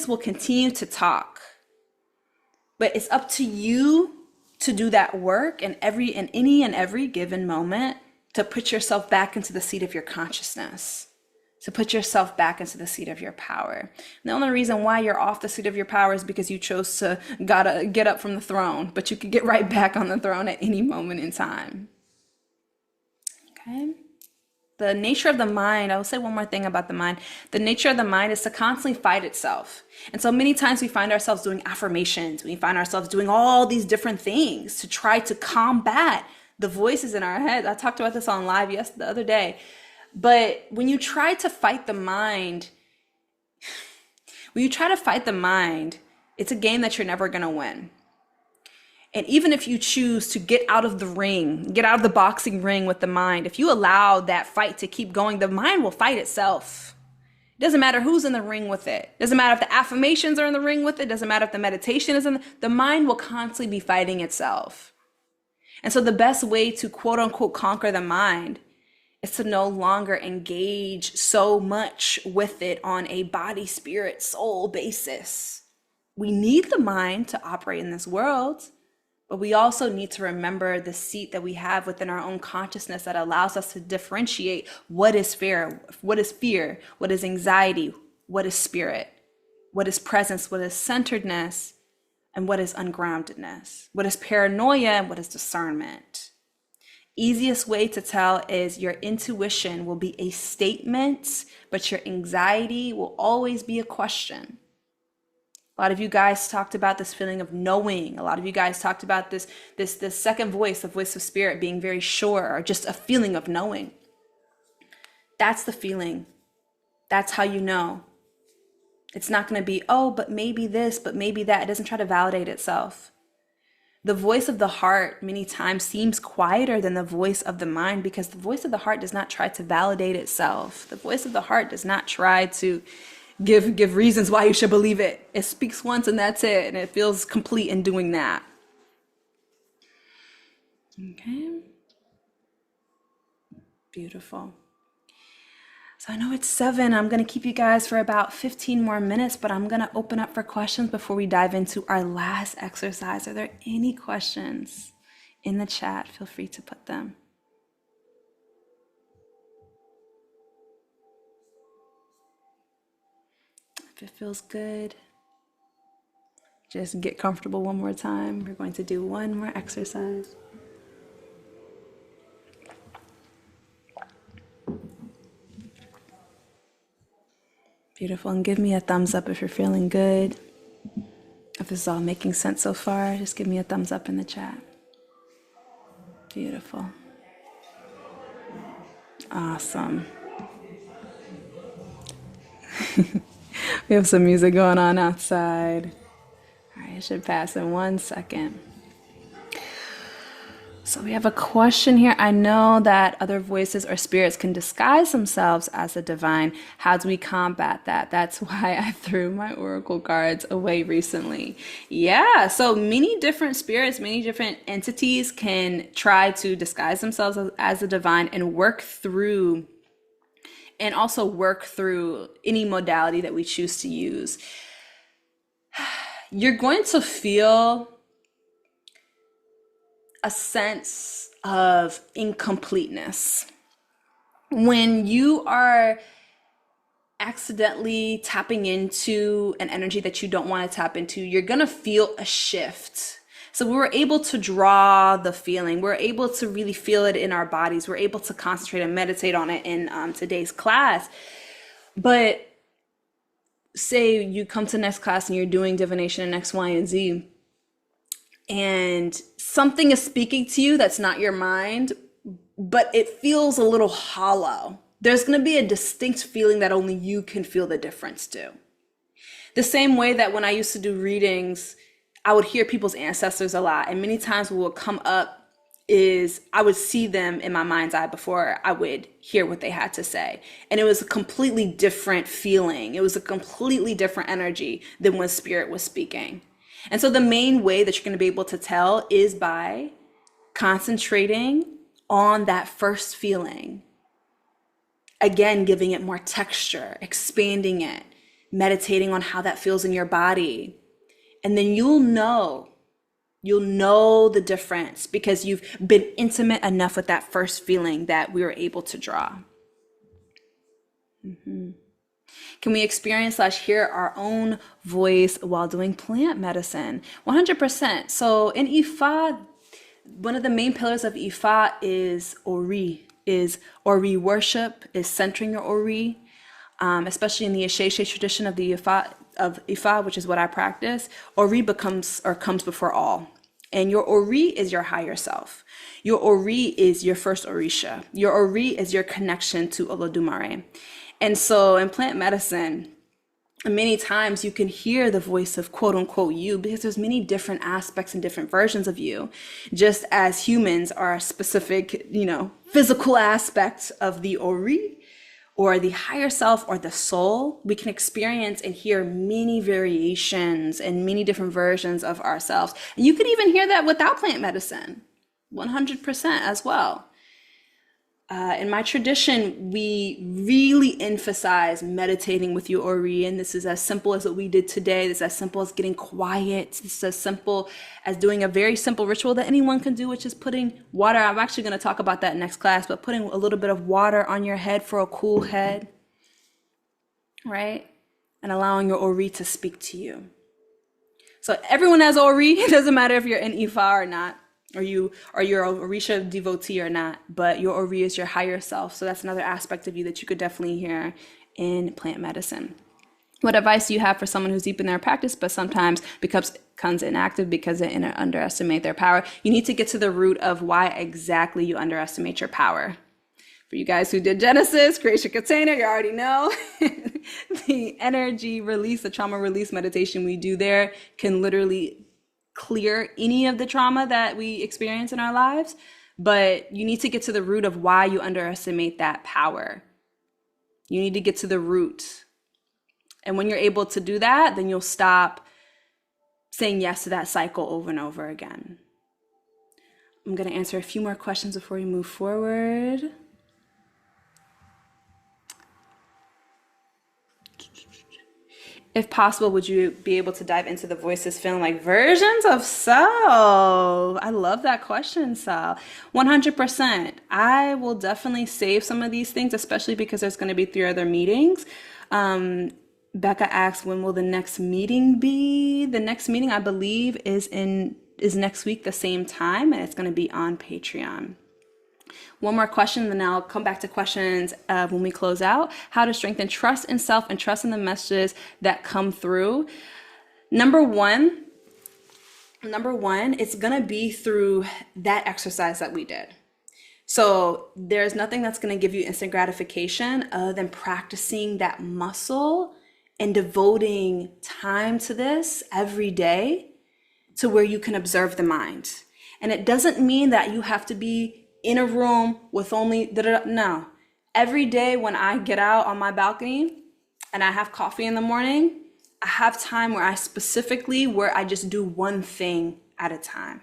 will continue to talk. But it's up to you to do that work in any and every given moment, to put yourself back into the seat of your consciousness, to put yourself back into the seat of your power. And the only reason why you're off the seat of your power is because you chose to gotta get up from the throne, but you could get right back on the throne at any moment in time. Okay. The nature of the mind, I will say one more thing about the mind. The nature of the mind is to constantly fight itself. And so many times we find ourselves doing affirmations. We find ourselves doing all these different things to try to combat the voices in our head. I talked about this on live the other day. But when you try to fight the mind, it's a game that you're never going to win. And even if you choose to get out of the boxing ring with the mind, if you allow that fight to keep going, the mind will fight itself. It doesn't matter who's in the ring with it. It doesn't matter if the affirmations are in the ring with it. It doesn't matter if the meditation is the mind will constantly be fighting itself. And so the best way to quote unquote conquer the mind is to no longer engage so much with it on a body, spirit, soul basis. We need the mind to operate in this world, but we also need to remember the seat that we have within our own consciousness that allows us to differentiate what is fear, what is anxiety, what is spirit, what is presence, what is centeredness, and what is ungroundedness, what is paranoia, and what is discernment. Easiest way to tell is your intuition will be a statement, but your anxiety will always be a question. A lot of you guys talked about this feeling of knowing. A lot of you guys talked about this second voice, the voice of spirit, being very sure, or just a feeling of knowing. That's the feeling. That's how you know. It's not going to be, oh, but maybe this, but maybe that. It doesn't try to validate itself. The voice of the heart many times seems quieter than the voice of the mind, because the voice of the heart does not try to validate itself. The voice of the heart does not try to give reasons why you should believe it. It speaks once and that's it, and it feels complete in doing that. Okay. Beautiful. So I know it's 7. I'm going to keep you guys for about 15 more minutes, but I'm going to open up for questions before we dive into our last exercise. Are there any questions in the chat? Feel free to put them. If it feels good, just get comfortable one more time. We're going to do one more exercise. Beautiful. And give me a thumbs up if you're feeling good. If this is all making sense so far, just give me a thumbs up in the chat. Beautiful. Awesome. We have some music going on outside. All right, it should pass in 1 second. So we have a question here. I know that other voices or spirits can disguise themselves as the divine. How do we combat that? That's why I threw my oracle cards away recently. Yeah, so many different spirits, many different entities can try to disguise themselves as the divine and work through any modality that we choose to use. You're going to feel a sense of incompleteness when you are accidentally tapping into an energy that you don't want to tap into. You're going to feel a shift. So we were able to draw the feeling. We're able to really feel it in our bodies. We're able to concentrate and meditate on it in today's class. But say you come to next class and you're doing divination in X, Y, and Z, and something is speaking to you that's not your mind, but it feels a little hollow. There's going to be a distinct feeling that only you can feel the difference to. The same way that when I used to do readings, I would hear people's ancestors a lot. And many times what would come up is I would see them in my mind's eye before I would hear what they had to say. And it was a completely different feeling. It was a completely different energy than when spirit was speaking. And so the main way that you're going to be able to tell is by concentrating on that first feeling. Again, giving it more texture, expanding it, meditating on how that feels in your body. And then you'll know the difference because you've been intimate enough with that first feeling that we were able to draw. Can we experience/hear our own voice while doing plant medicine? 100%. So in Ifa, one of the main pillars of Ifa is Ori worship, is centering your Ori, especially in the Asheshe tradition of the Ifa, which is what I practice. Ori comes before all. And your Ori is your higher self. Your Ori is your first Orisha. Your Ori is your connection to Olodumare. And so in plant medicine, many times you can hear the voice of quote unquote you because there's many different aspects and different versions of you. Just as humans are a specific, physical aspect of the Ori or the higher self or the soul, we can experience and hear many variations and many different versions of ourselves. And you can even hear that without plant medicine, 100% as well. In my tradition, we really emphasize meditating with your Ori, and this is as simple as what we did today. This is as simple as getting quiet. This is as simple as doing a very simple ritual that anyone can do, which is putting water. I'm actually going to talk about that next class, but putting a little bit of water on your head for a cool head, right? And allowing your Ori to speak to you. So everyone has Ori. It doesn't matter if you're in Ifa or not. Or you're a Orisha devotee or not, but your Ori is your higher self. So that's another aspect of you that you could definitely hear in plant medicine. What advice do you have for someone who's deep in their practice, but sometimes becomes inactive because they underestimate their power? You need to get to the root of why exactly you underestimate your power. For you guys who did Genesis, Creation Container, you already know the energy release, the trauma release meditation we do there can literally clear any of the trauma that we experience in our lives, but you need to get to the root of why you underestimate that power. You need to get to the root. And when you're able to do that, then you'll stop saying yes to that cycle over and over again. I'm going to answer a few more questions before we move forward. If possible, would you be able to dive into the voices feeling like versions of self? I love that question, Sal. 100%. I will definitely save some of these things, especially because there's going to be 3 other meetings. Becca asks, when will the next meeting be? The next meeting, I believe, is next week, the same time, and it's going to be on Patreon. One more question, then I'll come back to questions when we close out. How to strengthen trust in self and trust in the messages that come through. Number one, it's going to be through that exercise that we did. So there's nothing that's going to give you instant gratification other than practicing that muscle and devoting time to this every day to where you can observe the mind. And it doesn't mean that you have to be in a room with only no. Every day when I get out on my balcony and I have coffee in the morning, I have time where I just do one thing at a time,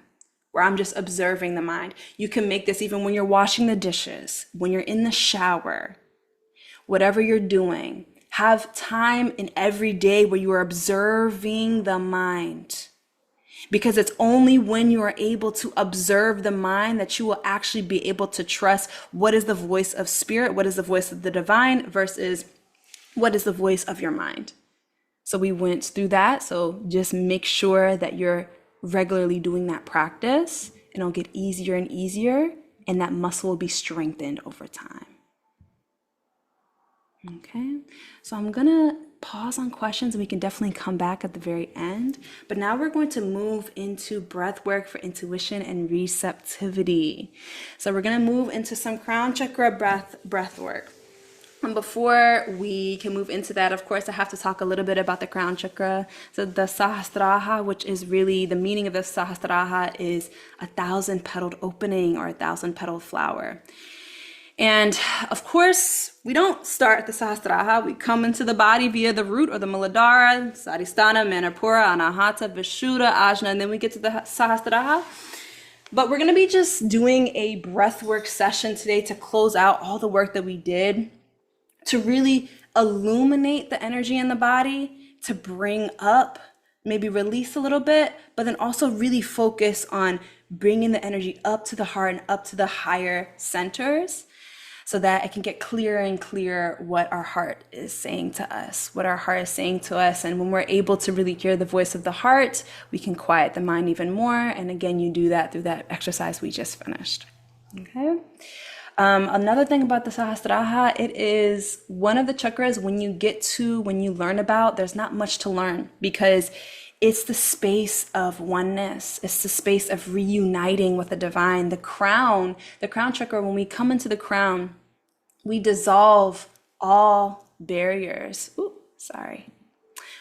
where I'm just observing the mind. You can make this even when you're washing the dishes, when you're in the shower, whatever you're doing. Have time in every day where you are observing the mind. Because it's only when you are able to observe the mind that you will actually be able to trust what is the voice of spirit, what is the voice of the divine versus what is the voice of your mind. So we went through that. So just make sure that you're regularly doing that practice, and it'll get easier and easier, and that muscle will be strengthened over time. Okay, so I'm gonna pause on questions and we can definitely come back at the very end. But now we're going to move into breath work for intuition and receptivity. So we're gonna move into some crown chakra breath work. And before we can move into that, of course, I have to talk a little bit about the crown chakra. So the Sahasrara, which is really the meaning of the Sahasrara, is 1,000-petaled opening or 1,000-petaled flower. And of course, we don't start at the Sahasrara. We come into the body via the root or the Muladhara, Sadhisthana, Manipura, Anahata, Vishuddha, Ajna, and then we get to the Sahasrara. But we're going to be just doing a breathwork session today to close out all the work that we did, to really illuminate the energy in the body, to bring up, maybe release a little bit, but then also really focus on bringing the energy up to the heart and up to the higher centers, so that it can get clearer and clearer what our heart is saying to us, And when we're able to really hear the voice of the heart, we can quiet the mind even more. And again, you do that through that exercise we just finished. Okay. Another thing about the Sahasrara, it is one of the chakras when you learn about, there's not much to learn, because it's the space of oneness. It's the space of reuniting with the divine. The crown chakra, when we come into the crown, we dissolve all barriers.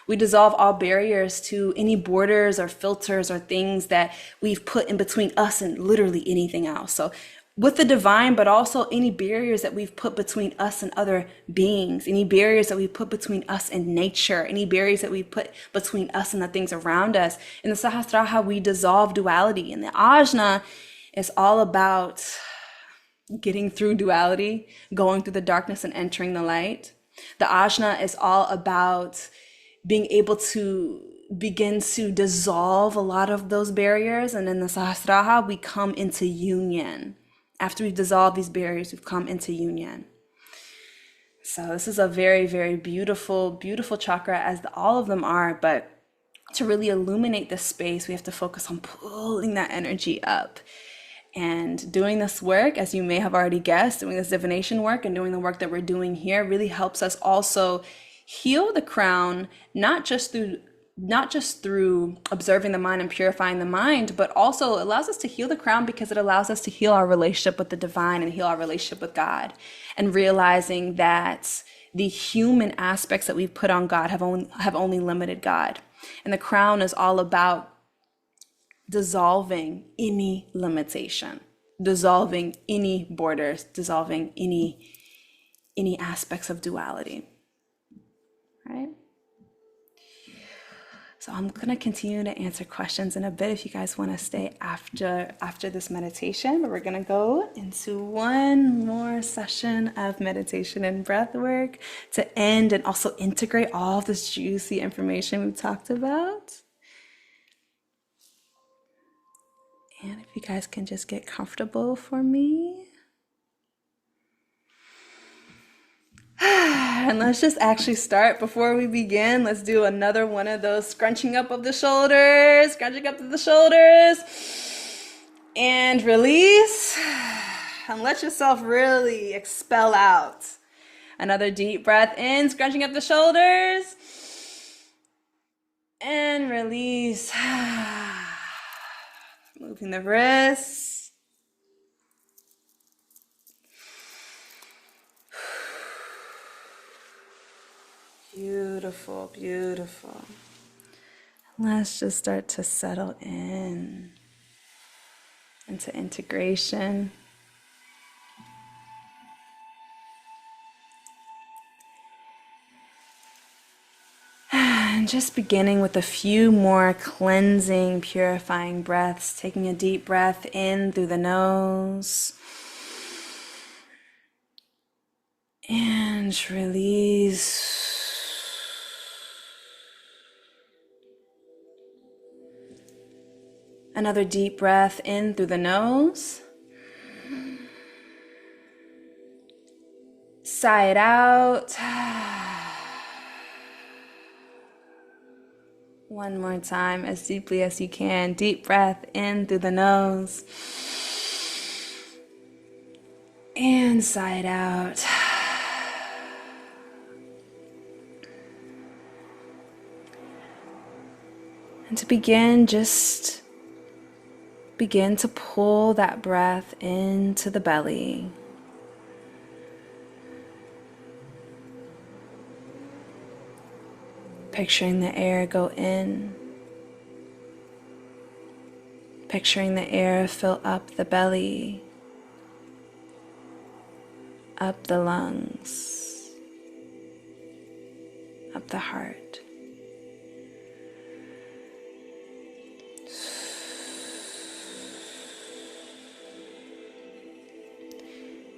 We dissolve all barriers to any borders or filters or things that we've put in between us and literally anything else. So with the divine, but also any barriers that we've put between us and other beings, any barriers that we put between us and nature, any barriers that we put between us and the things around us. In the Sahasrara, we dissolve duality. And the Ajna is all about getting through duality, going through the darkness and entering the light. The Ajna is all about being able to begin to dissolve a lot of those barriers. And in the Sahasrara, we come into union. After we've dissolved these barriers, we've come into union. So this is a very, very beautiful, beautiful chakra, as all of them are. But to really illuminate this space, we have to focus on pulling that energy up. And doing this work, as you may have already guessed, doing this divination work and doing the work that we're doing here really helps us also heal the crown, not just through observing the mind and purifying the mind, but also allows us to heal the crown because it allows us to heal our relationship with the divine and heal our relationship with God, and realizing that the human aspects that we've put on God have only limited God. And the crown is all about dissolving any limitation, dissolving any borders, dissolving any aspects of duality, right? So I'm going to continue to answer questions in a bit if you guys want to stay after this meditation. But we're going to go into one more session of meditation and breath work to end and also integrate all of this juicy information we've talked about. And if you guys can just get comfortable for me. And let's just actually start. Before we begin, let's do another one of those scrunching up of the shoulders, scrunching up to the shoulders, and release. And let yourself really expel out. Another deep breath in, scrunching up the shoulders, and release. Moving the wrists. Beautiful, beautiful. Let's just start to settle in into integration. And just beginning with a few more cleansing, purifying breaths. Taking a deep breath in through the nose. And release. Another deep breath in through the nose. Sigh it out. One more time, as deeply as you can. Deep breath in through the nose. And sigh it out. And to begin, just begin to pull that breath into the belly. Picturing the air go in. Picturing the air fill up the belly, up the lungs, up the heart.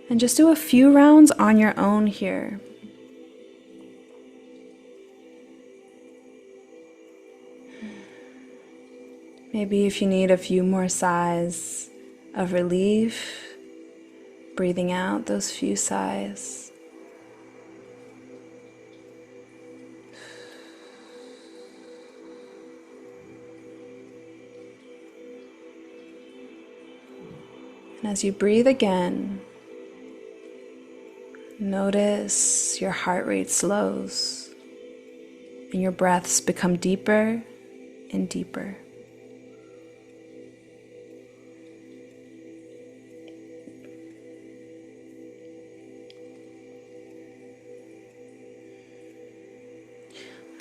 And just do a few rounds on your own here. Maybe if you need a few more sighs of relief, breathing out those few sighs. And as you breathe again, notice your heart rate slows and your breaths become deeper and deeper.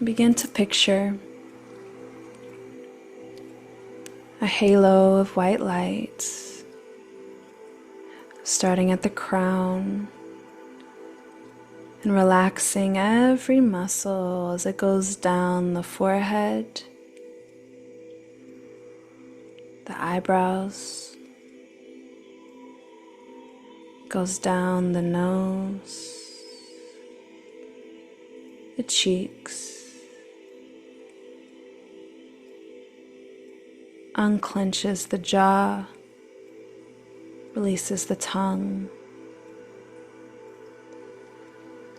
Begin to picture a halo of white light starting at the crown and relaxing every muscle as it goes down the forehead, the eyebrows, goes down the nose, the cheeks, unclenches the jaw, releases the tongue.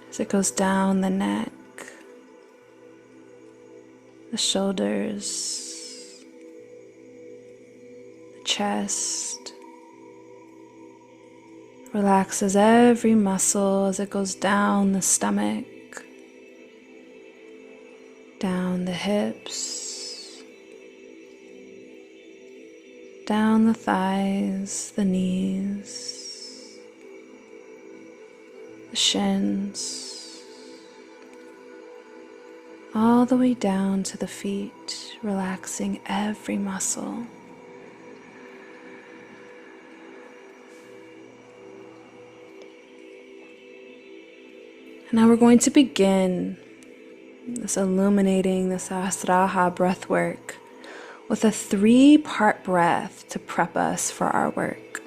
As it goes down the neck, the shoulders, the chest, relaxes every muscle as it goes down the stomach, down the hips, down the thighs, the knees, the shins, all the way down to the feet, relaxing every muscle. And now we're going to begin this illuminating, the Sahasrara breathwork with a 3-part breath to prep us for our work.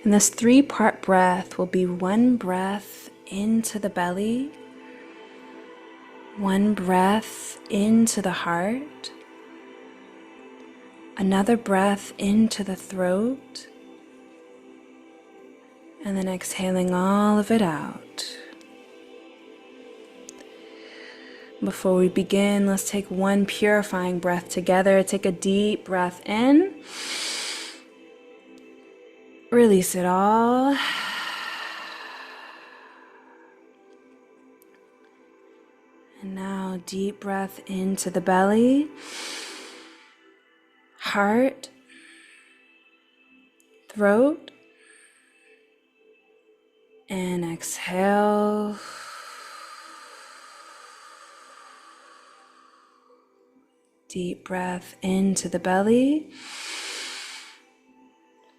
And this 3-part breath will be 1 breath into the belly, 1 breath into the heart, another breath into the throat, and then exhaling all of it out. Before we begin, let's take 1 purifying breath together. Take a deep breath in. Release it all. And now deep breath into the belly, heart, throat, and exhale. Deep breath into the belly,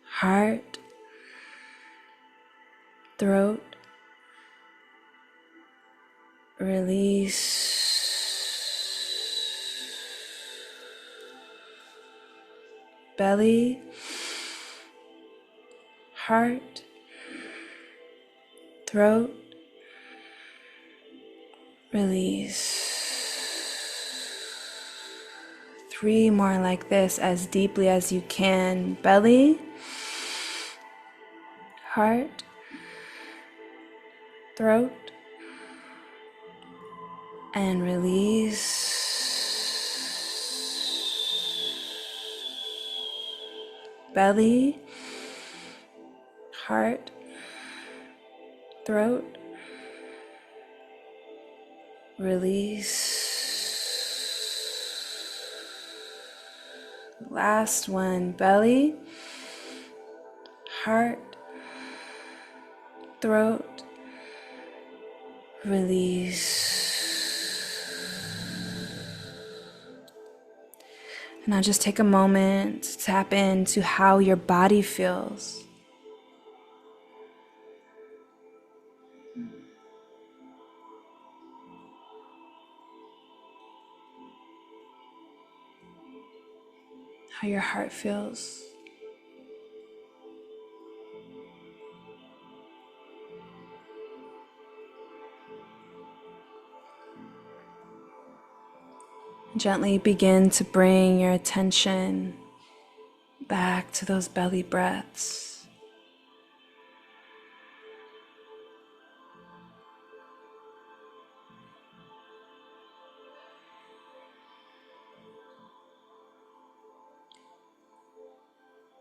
heart, throat, release. Belly, heart, throat, release. 3 more like this, as deeply as you can. Belly, heart, throat, and release. Belly, heart, throat, release. Last one, belly, heart, throat, release. And now just take a moment to tap into how your body feels. How your heart feels. Gently begin to bring your attention back to those belly breaths.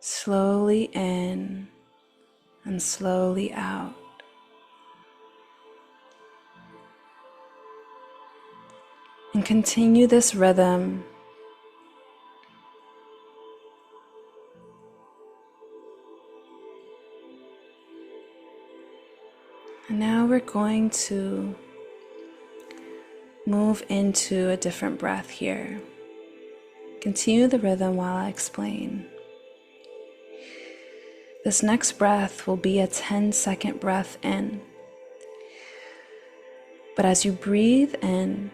Slowly in and slowly out. And continue this rhythm. And now we're going to move into a different breath here. Continue the rhythm while I explain. This next breath will be a 10-second breath in. But as you breathe in,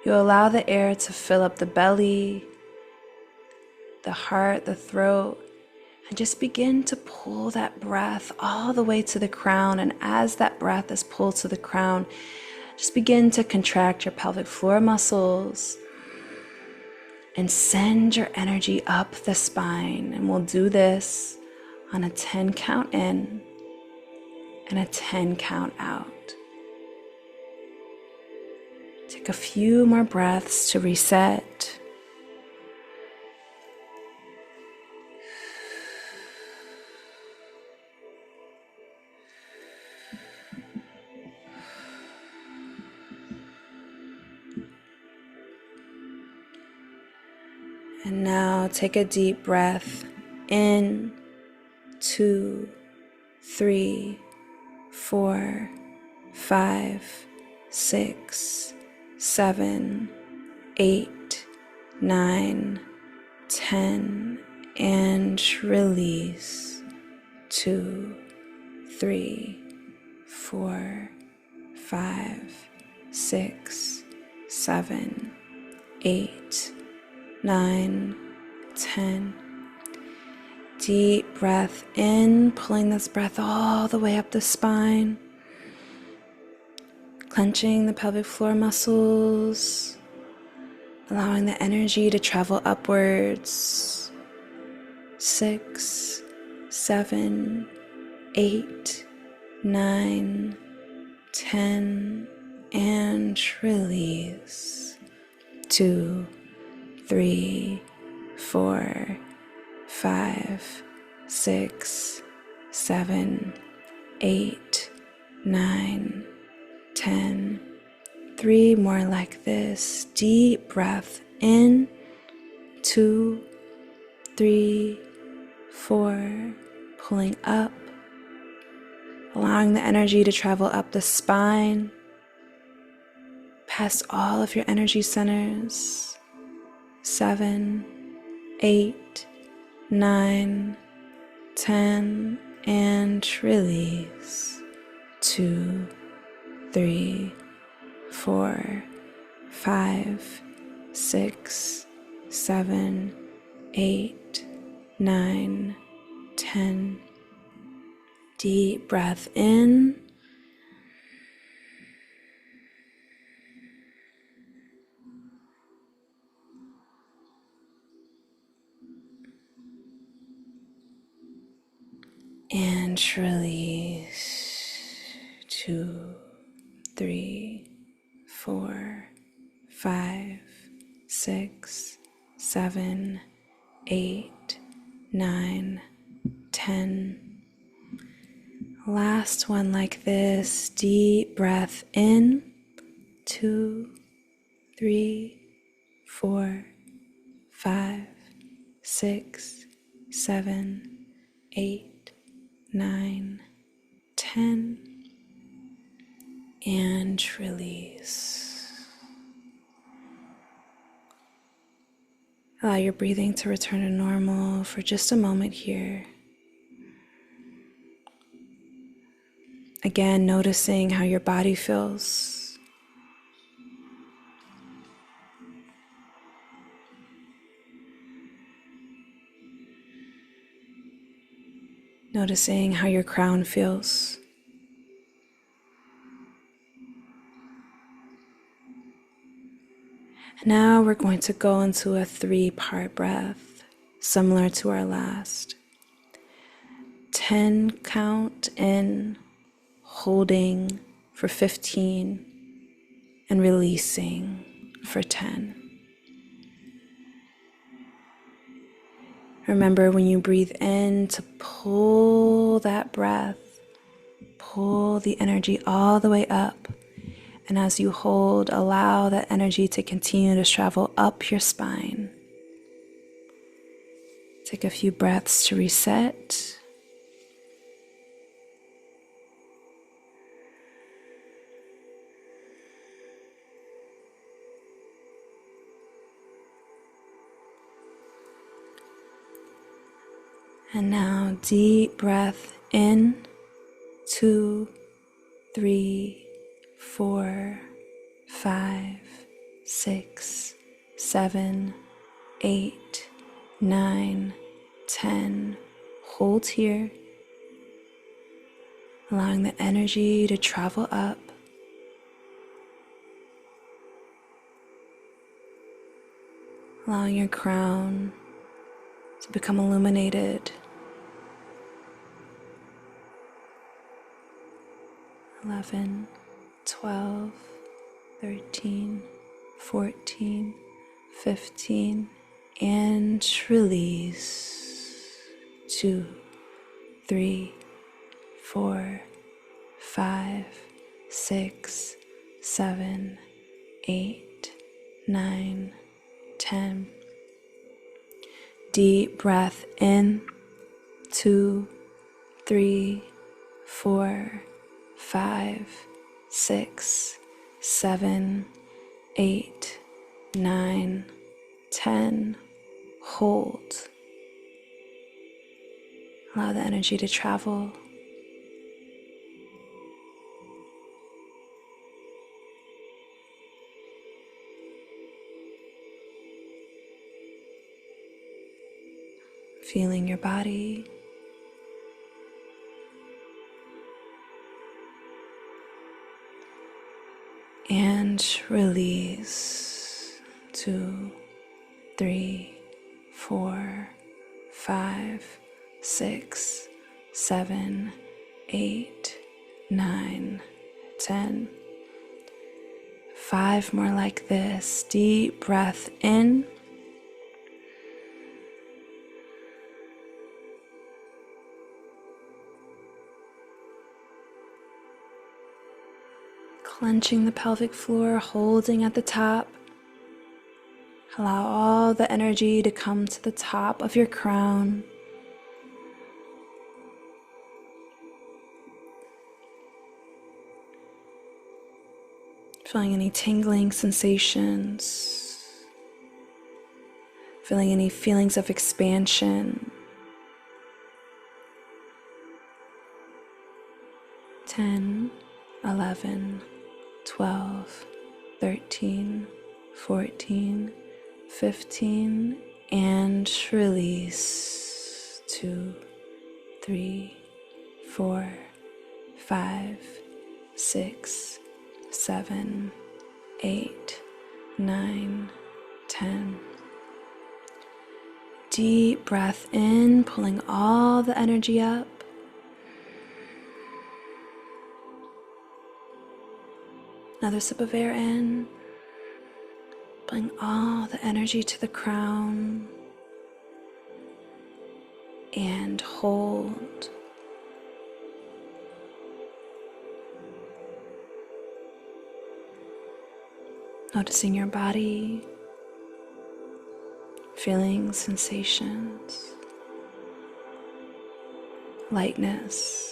you allow the air to fill up the belly, the heart, the throat, and just begin to pull that breath all the way to the crown. And as that breath is pulled to the crown, just begin to contract your pelvic floor muscles and send your energy up the spine. And we'll do this on a 10 count in and a 10 count out. Take a few more breaths to reset. And now take a deep breath in, 2, 3, 4, 5, 6, 7, 8, 9, 10, and release. 2, 3, 4, 5, 6, 7, 8, 9, 10. Deep breath in, pulling this breath all the way up the spine, clenching the pelvic floor muscles, allowing the energy to travel upwards. 6, 7, 8, 9, 10, and release. 2, 3, 4, 5, 6, 7, 8, 9, 10. 3 more like this. Deep breath in. 2, 3, 4. Pulling up. Allowing the energy to travel up the spine, past all of your energy centers. 7, 8, 9, 10, and release. 2, 3, 4, 5, 6, 7, 8, 9, 10. Deep breath in. And release. 2, 3, 4, 5, 6, 7, 8, 9, 10. Last one like this. Deep breath in. 2, 3, 4, 5, 6, 7, 8, 9, 10, and release. Allow your breathing to return to normal for just a moment here. Again, noticing how your body feels. Noticing how your crown feels. Now we're going to go into a 3-part breath, similar to our last. 10 count in, holding for 15, and releasing for 10. Remember, when you breathe in, to pull that breath, pull the energy all the way up. And as you hold, allow that energy to continue to travel up your spine. Take a few breaths to reset. And now deep breath in. 2, 3, 4, 5, 6, 7, 8, 9, 10. Hold here, allowing the energy to travel up. Allowing your crown to become illuminated. 11, 12, 13, 14, 15, and release. 2, 3, 4, 5, 6, 7, 8, 9, 10. Deep breath in. 2, 3, 4, 5, 6, 7, 8, 9, 10. Hold. Allow the energy to travel. feeling your body. And release. 2, 3, 4, 5, 6, 7, 8, 9, 10. 5 more like this. Deep breath in. Clenching the pelvic floor, holding at the top. Allow all the energy to come to the top of your crown. Feeling any tingling sensations. Feeling any feelings of expansion. 10, 11, 12, 13, 14, 15, and release. 2, 3, 4, 5, 6, 7, 8, 9, 10. Deep breath in, pulling all the energy up. Another sip of air in, pulling all the energy to the crown, and hold. Noticing your body, feeling sensations, lightness.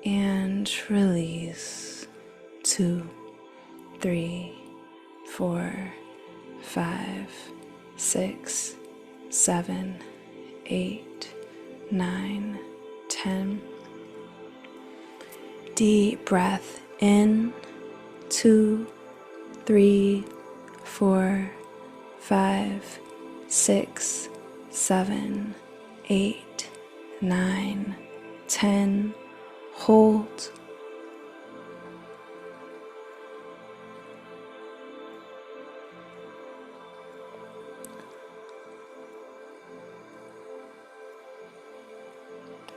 And release. 2, 3, 4, 5, 6, 7, 8, 9, 10. Deep breath in. 2, 3, 4, 5, 6, 7, 8, 9, 10. Hold.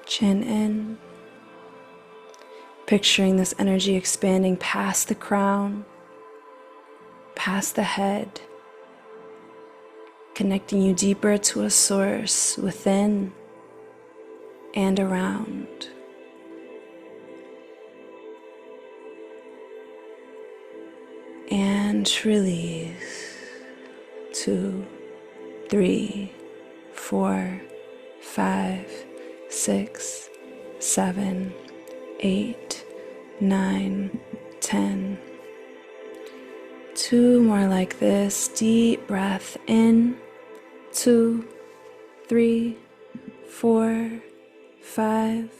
Chin in. Picturing this energy expanding past the crown, past the head, connecting you deeper to a source within and around. And release. 2, 3, 4, 5, 6, 7, 8, 9, 10. 2 more like this. Deep breath in. 2, 3, 4, 5,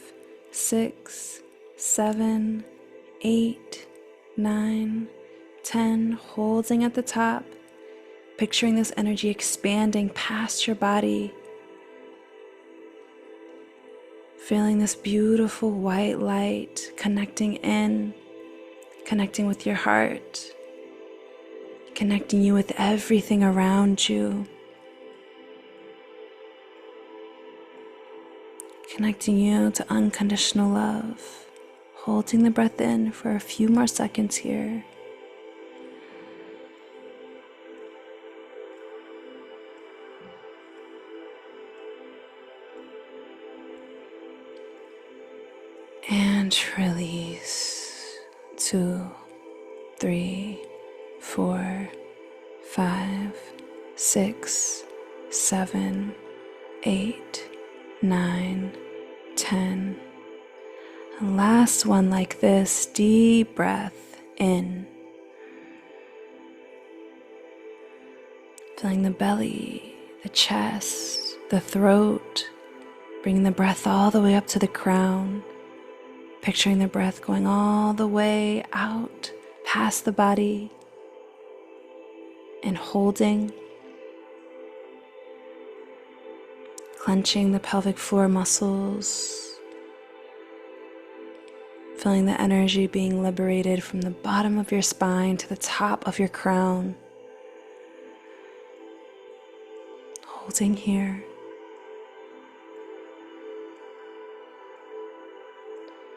6, 7, 8, 9, 10. Holding at the top. Picturing this energy expanding past your body. Feeling this beautiful white light connecting in, connecting with your heart, connecting you with everything around you, connecting you to unconditional love. Holding the breath in for a few more seconds here. And release. 2, 3, 4, 5, 6, 7, 8, 9, 10. And last one like this. Deep breath in. Filling the belly, the chest, the throat, bringing the breath all the way up to the crown. Picturing the breath going all the way out past the body and holding, clenching the pelvic floor muscles, feeling the energy being liberated from the bottom of your spine to the top of your crown. Holding here.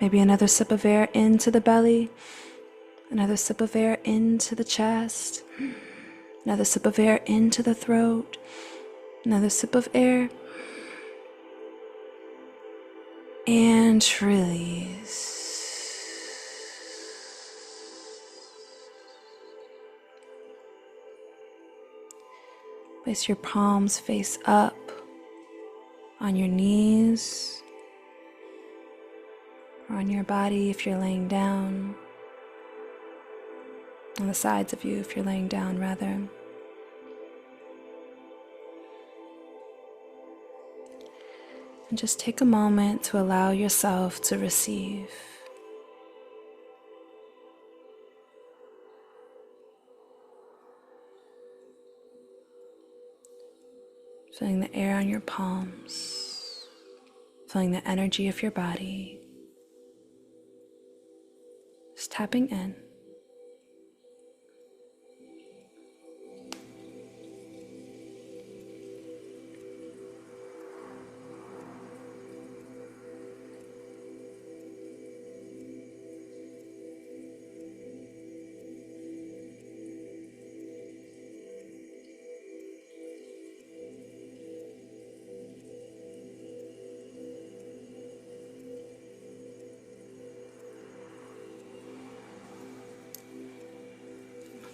Maybe another sip of air into the belly, another sip of air into the chest, another sip of air into the throat, another sip of air, and release. Place your palms face up on your knees or on your body if you're laying down, on the sides of you if you're laying down rather. And just take a moment to allow yourself to receive. Feeling the air on your palms, feeling the energy of your body. Just tapping in.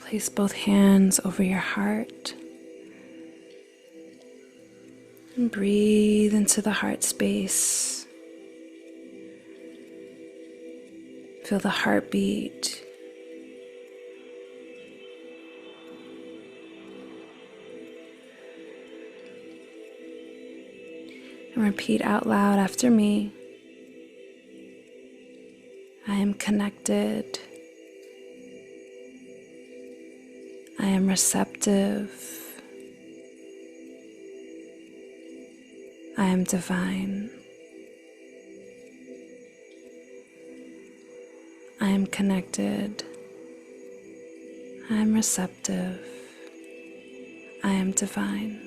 Place both hands over your heart and breathe into the heart space. Feel the heartbeat. And repeat out loud after me. I am connected. I am receptive. I am divine. I am connected. I am receptive. I am divine.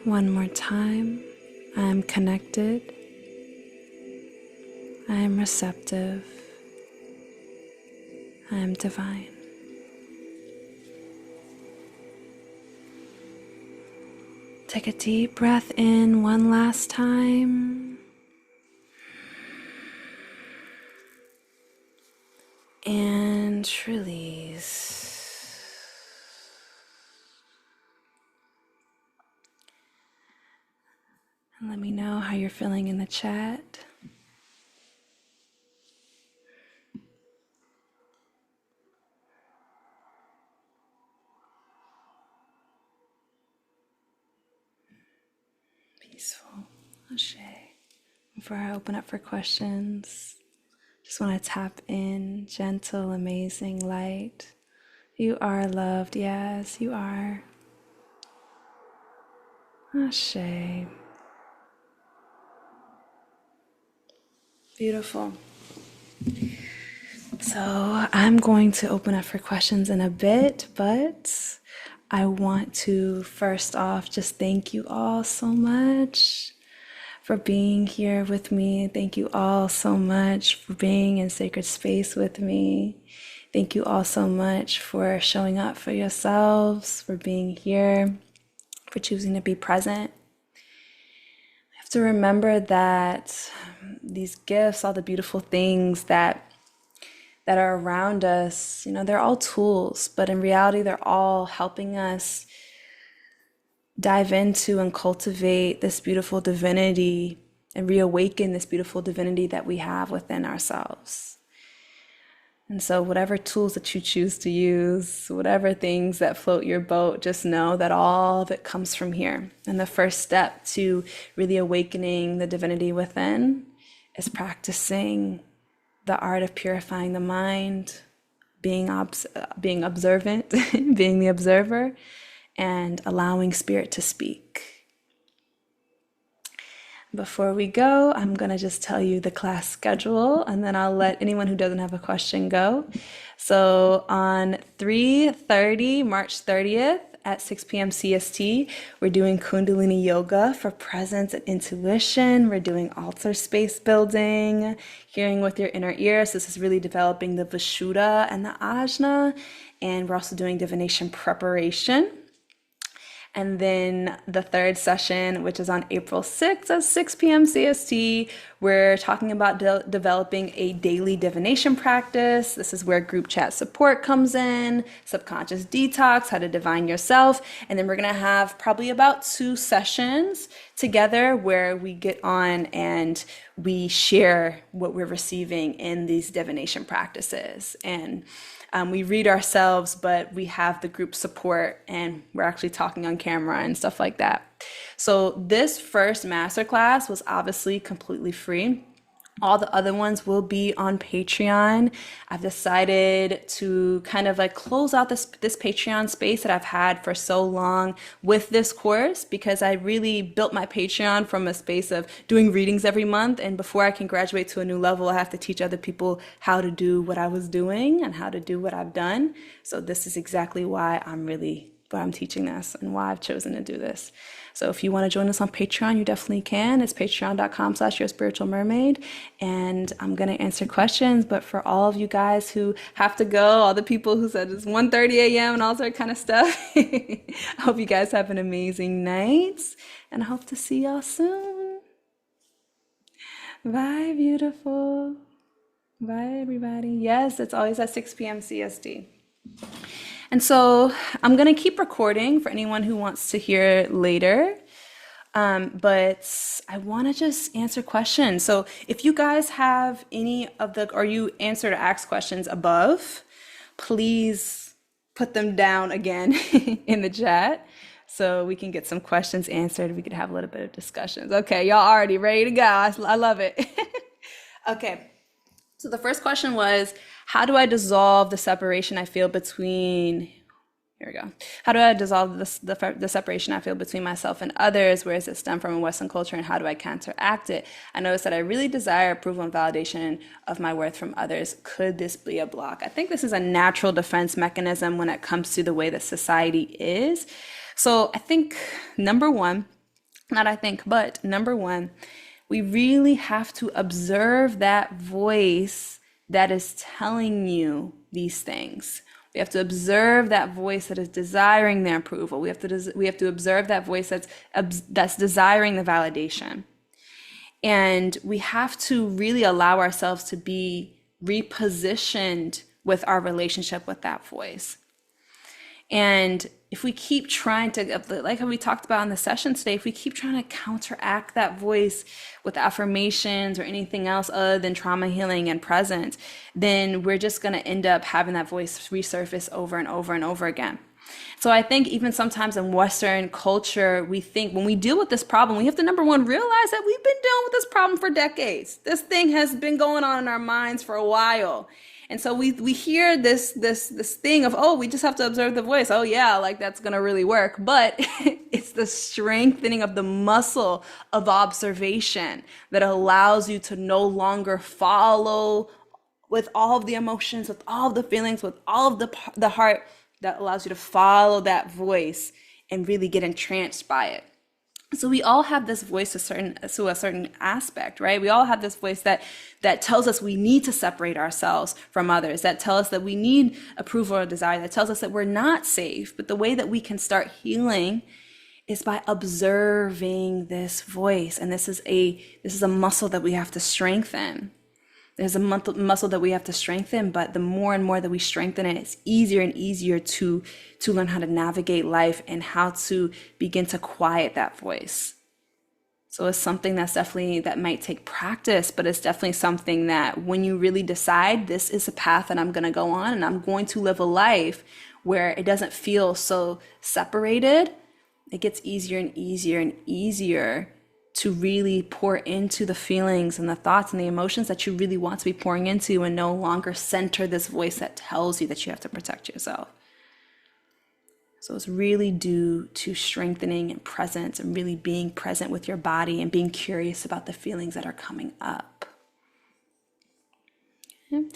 One more time. I am connected. I am receptive. I am divine. Take a deep breath in one last time. And release. And let me know how you're feeling in the chat. Peaceful. Ashe. Before I open up for questions, just want to tap in. Gentle, amazing light. You are loved. Yes, you are. Ashe. Beautiful. So I'm going to open up for questions in a bit, but I want to first off just thank you all so much for being here with me. Thank you all so much for being in sacred space with me. Thank you all so much for showing up for yourselves, for being here, for choosing to be present. I have to remember that these gifts, all the beautiful things that are around us, they're all tools, but in reality, they're all helping us dive into and cultivate this beautiful divinity and reawaken this beautiful divinity that we have within ourselves. And so whatever tools that you choose to use, whatever things that float your boat, just know that all of it comes from here. And the first step to really awakening the divinity within is practicing the art of purifying the mind, being observant, being the observer, and allowing spirit to speak. Before we go, I'm going to just tell you the class schedule, and then I'll let anyone who doesn't have a question go. So on 3/30, March 30th at 6 p.m. CST, we're doing Kundalini Yoga for presence and intuition. We're doing altar space building, hearing with your inner ears. This is really developing the Vishuddha and the Ajna, and we're also doing divination preparation. And then the third session, which is on April 6th at 6 p.m. CST, we're talking about developing a daily divination practice. This is where group chat support comes in, subconscious detox, how to divine yourself. And then we're going to have probably about 2 sessions together where we get on and we share what we're receiving in these divination practices. And we read ourselves, but we have the group support and we're actually talking on camera and stuff like that. So this first masterclass was obviously completely free. All the other ones will be on Patreon. I've decided to kind of like close out this Patreon space that I've had for so long with this course, because I really built my Patreon from a space of doing readings every month. And before I can graduate to a new level, I have to teach other people how to do what I was doing and how to do what I've done. So this is exactly why I'm teaching this and why I've chosen to do this. So if you want to join us on Patreon, you definitely can. It's patreon.com/yourspiritualmermaid. And I'm going to answer questions. But for all of you guys who have to go, all the people who said it's 1:30 a.m. and all that kind of stuff, I hope you guys have an amazing night. And I hope to see y'all soon. Bye, beautiful. Bye, everybody. Yes, it's always at 6 p.m. CST. And so I'm going to keep recording for anyone who wants to hear it later. But I want to just answer questions. So if you guys have any of or you answer to ask questions above, please put them down again in the chat so we can get some questions answered. We could have a little bit of discussions. Okay, y'all already ready to go. I love it. Okay. So the first question was, how do I dissolve the separation I feel between, here we go. How do I dissolve the separation I feel between myself and others? Where does it stem from in Western culture, and how do I counteract it? I notice that I really desire approval and validation of my worth from others. Could this be a block? I think this is a natural defense mechanism when it comes to the way that society is. So I think number one, we really have to observe that voice that is telling you these things. We have to observe that voice that is desiring the approval. We have to observe that voice that's desiring the validation. And we have to really allow ourselves to be repositioned with our relationship with that voice. And if we keep trying to, like how we talked about in the session today, if we keep trying to counteract that voice with affirmations or anything else other than trauma healing and presence, then we're just going to end up having that voice resurface over and over and over again. So I think even sometimes in Western culture, we think when we deal with this problem, we have to, number one, realize that we've been dealing with this problem for decades. This thing has been going on in our minds for a while. And so we hear this thing of, oh, we just have to observe the voice. Oh yeah, like that's going to really work. But it's the strengthening of the muscle of observation that allows you to no longer follow with all of the emotions, with all of the feelings, with all of the heart, that allows you to follow that voice and really get entranced by it. So we all have this voice to a certain aspect, right? We all have this voice that tells us we need to separate ourselves from others, that tell us that we need approval or desire, that tells us that we're not safe. But the way that we can start healing is by observing this voice. And this is a muscle that we have to strengthen. There's a muscle that we have to strengthen, but the more and more that we strengthen it, it's easier and easier to learn how to navigate life and how to begin to quiet that voice. So it's something that might take practice, but it's definitely something that when you really decide this is a path that I'm going to go on and I'm going to live a life where it doesn't feel so separated, it gets easier and easier and easier to really pour into the feelings and the thoughts and the emotions that you really want to be pouring into, and no longer center this voice that tells you that you have to protect yourself. So it's really due to strengthening and presence and really being present with your body and being curious about the feelings that are coming up. Okay.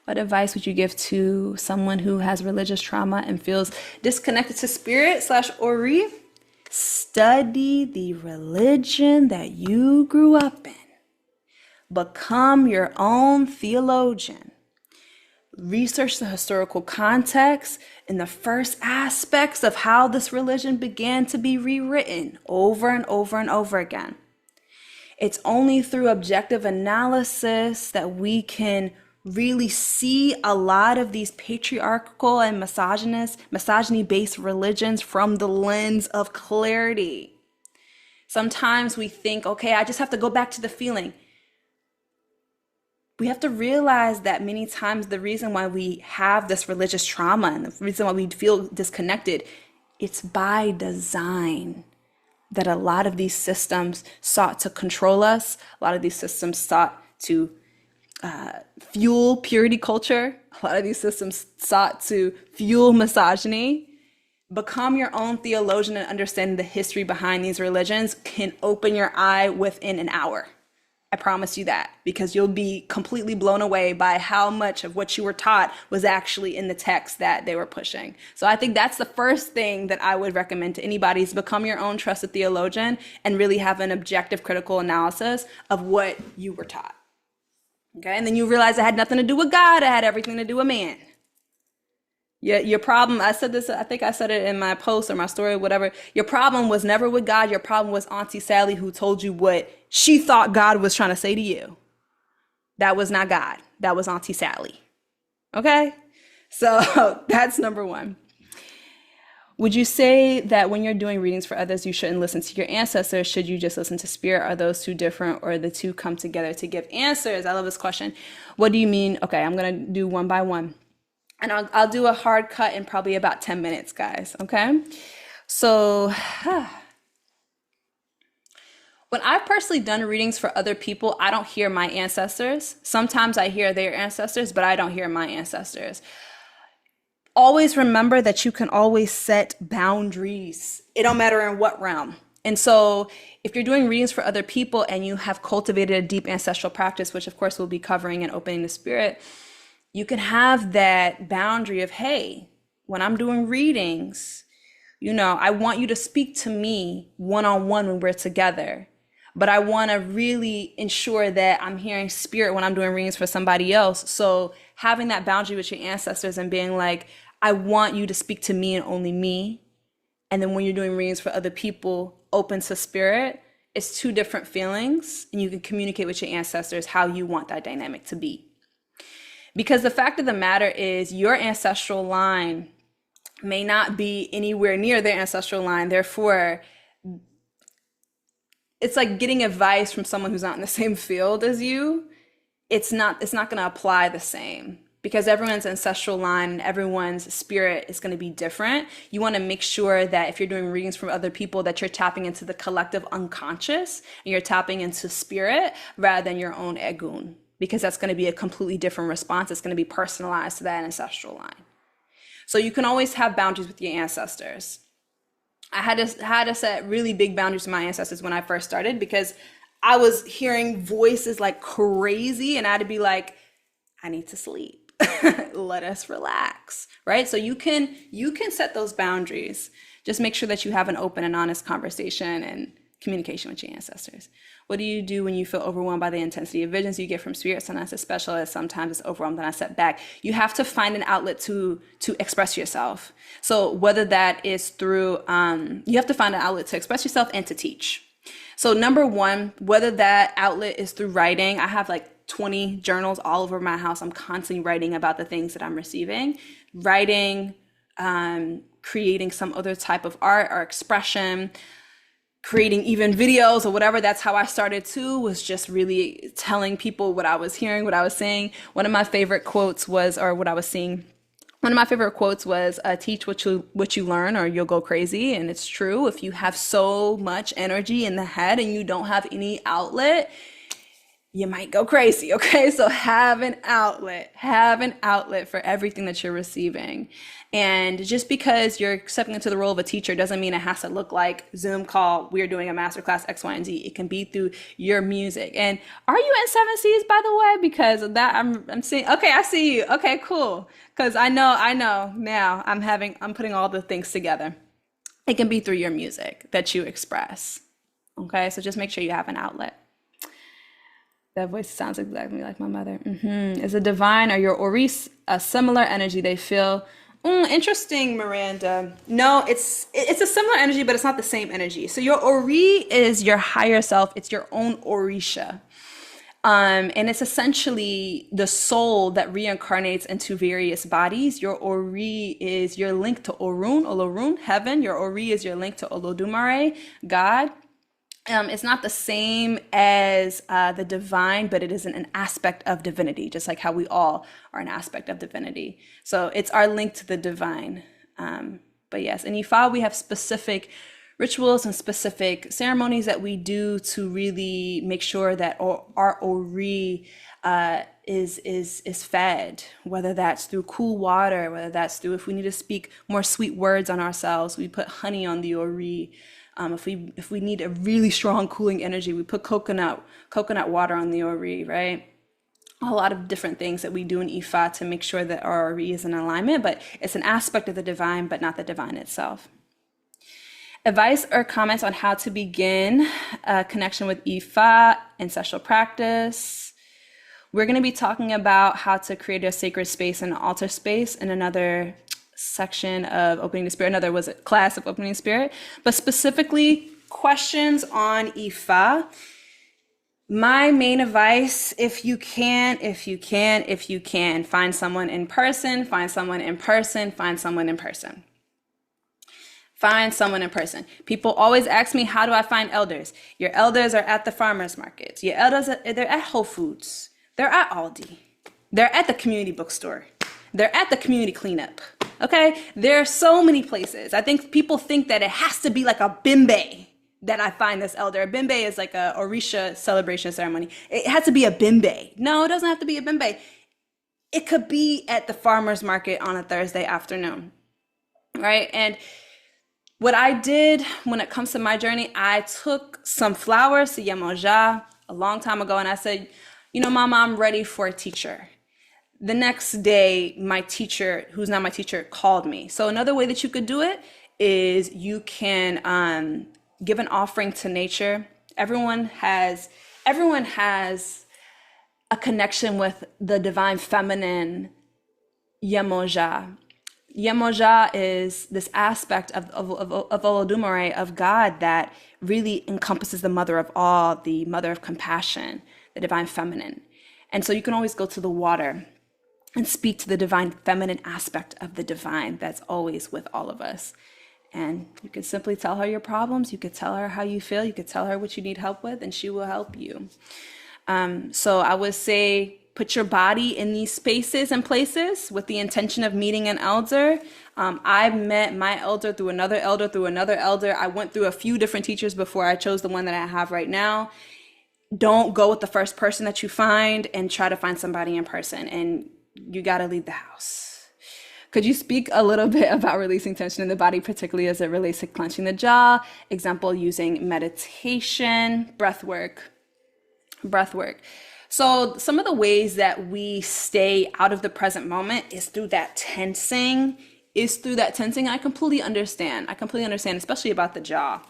What advice would you give to someone who has religious trauma and feels disconnected to spirit / Ori? Study the religion that you grew up in. Become your own theologian. Research the historical context and the first aspects of how this religion began to be rewritten over and over and over again. It's only through objective analysis that we can really see a lot of these patriarchal and misogyny-based religions from the lens of clarity. Sometimes we think, okay, I just have to go back to the feeling. We have to realize that many times the reason why we have this religious trauma and the reason why we feel disconnected, it's by design. That a lot of these systems sought to control us. A lot of these systems sought to fuel purity culture. A lot of these systems sought to fuel misogyny. Become your own theologian and understanding the history behind these religions can open your eye within an hour. I promise you that, because you'll be completely blown away by how much of what you were taught was actually in the text that they were pushing. So I think that's the first thing that I would recommend to anybody, is become your own trusted theologian and really have an objective, critical analysis of what you were taught. Okay, and then you realize it had nothing to do with God, it had everything to do with man. Your problem, I said this, I think I said it in my post or my story or whatever. Your problem was never with God. Your problem was Auntie Sally, who told you what she thought God was trying to say to you. That was not God. That was Auntie Sally. Okay? So that's number one. Would you say that when you're doing readings for others, you shouldn't listen to your ancestors? Should you just listen to spirit? Are those two different, or the two come together to give answers? I love this question. What do you mean? Okay, I'm going to do one by one. And I'll do a hard cut in probably about 10 minutes, guys, okay? So when I've personally done readings for other people, I don't hear my ancestors. Sometimes I hear their ancestors, but I don't hear my ancestors. Always remember that you can always set boundaries. It don't matter in what realm. And so if you're doing readings for other people and you have cultivated a deep ancestral practice, which of course we'll be covering and opening the spirit, you can have that boundary of, hey, when I'm doing readings, I want you to speak to me one-on-one when we're together. But I want to really ensure that I'm hearing spirit when I'm doing readings for somebody else. So having that boundary with your ancestors and being like, I want you to speak to me and only me. And then when you're doing readings for other people, open to spirit, it's two different feelings. And you can communicate with your ancestors how you want that dynamic to be. Because the fact of the matter is, your ancestral line may not be anywhere near their ancestral line. Therefore, it's like getting advice from someone who's not in the same field as you. It's not going to apply the same, because everyone's ancestral line and everyone's spirit is going to be different. You want to make sure that if you're doing readings from other people, that you're tapping into the collective unconscious and you're tapping into spirit rather than your own egun, because that's going to be a completely different response. It's going to be personalized to that ancestral line. So you can always have boundaries with your ancestors. I had to set really big boundaries with my ancestors when I first started, because I was hearing voices like crazy and I had to be like, I need to sleep. Let us relax, right? So you can set those boundaries. Just make sure that you have an open and honest conversation and communication with your ancestors. What do you do when you feel overwhelmed by the intensity of visions you get from spirit? Sometimes it's specialist, sometimes it's overwhelmed and I step back. You have to find an outlet to express yourself. So whether that is through, you have to find an outlet to express yourself and to teach. So number one, whether that outlet is through writing, I have like 20 journals all over my house. I'm constantly writing about the things that I'm receiving. Writing, creating some other type of art or expression. creating even videos or whatever. That's how I started too, was just really telling people what I was hearing, what I was saying. One of my favorite quotes was, or what I was seeing, one of my favorite quotes was, teach what you learn or you'll go crazy. And it's true. If you have so much energy in the head and you don't have any outlet, you might go crazy. Okay. So have an outlet for everything that you're receiving. And just because you're stepping into the role of a teacher doesn't mean it has to look like Zoom call, we're doing a masterclass X, Y, and Z. It can be through your music. And are you in 7Cs, by the way? Because of that, I'm seeing, okay, I see you. Okay, cool. Because I know now I'm putting all the things together. It can be through your music that you express. Okay, so just make sure you have an outlet. That voice sounds exactly like my mother. Is a divine or your Oris a similar energy they feel? Interesting, Miranda. No, it's a similar energy, but it's not the same energy. So your Ori is your higher self. It's your own Orisha. And it's essentially the soul that reincarnates into various bodies. Your Ori is your link to Olorun, heaven. Your Ori is your link to Olodumare, God. It's not the same as the divine, but it is an aspect of divinity, just like how we all are an aspect of divinity. So it's our link to the divine. But yes, in Ifa, we have specific rituals and specific ceremonies that we do to really make sure that our Ori is fed, whether that's through cool water, whether that's through, if we need to speak more sweet words on ourselves, we put honey on the Ori. If we need a really strong cooling energy, we put coconut water on the Ori, right? A lot of different things that we do in Ifa to make sure that our Ori is in alignment, but it's an aspect of the divine, but not the divine itself. Advice or comments on how to begin a connection with Ifa, ancestral practice. We're going to be talking about how to create a sacred space and an altar space in another section of Opening the Spirit, another class of Opening the Spirit, but specifically questions on Ifa. My main advice, if you can, find someone in person. Find someone in person. People always ask me, how do I find elders? Your elders are at the farmers markets. Your elders, they're at Whole Foods. They're at Aldi. They're at the community bookstore. They're at the community cleanup. Okay, there are so many places. I think people think that it has to be like a bimbe that I find this elder. A bimbe is like a Orisha celebration ceremony. It has to be a bimbe. No, it doesn't have to be a bimbe. It could be at the farmer's market on a Thursday afternoon, right? And what I did when it comes to my journey, I took some flowers to Yemoja a long time ago, and I said, Mama, I'm ready for a teacher. The next day, my teacher, who's now my teacher, called me. So another way that you could do it is you can give an offering to nature. Everyone has a connection with the divine feminine Yemoja. Yemoja is this aspect of Olodumare, of God, that really encompasses the mother of all, the mother of compassion, the divine feminine. And so you can always go to the water and speak to the divine feminine aspect of the divine that's always with all of us. And you can simply tell her your problems. You could tell her how you feel. You could tell her what you need help with, and she will help you. So I would say, put your body in these spaces and places with the intention of meeting an elder. I met my elder through another elder. I went through a few different teachers before I chose the one that I have right now. Don't go with the first person that you find, and try to find somebody in person. And you got to leave the house. Could you speak a little bit about releasing tension in the body, particularly as it relates to clenching the jaw? Example, using meditation, breath work. So some of the ways that we stay out of the present moment is through that tensing. I completely understand, especially about the jaw.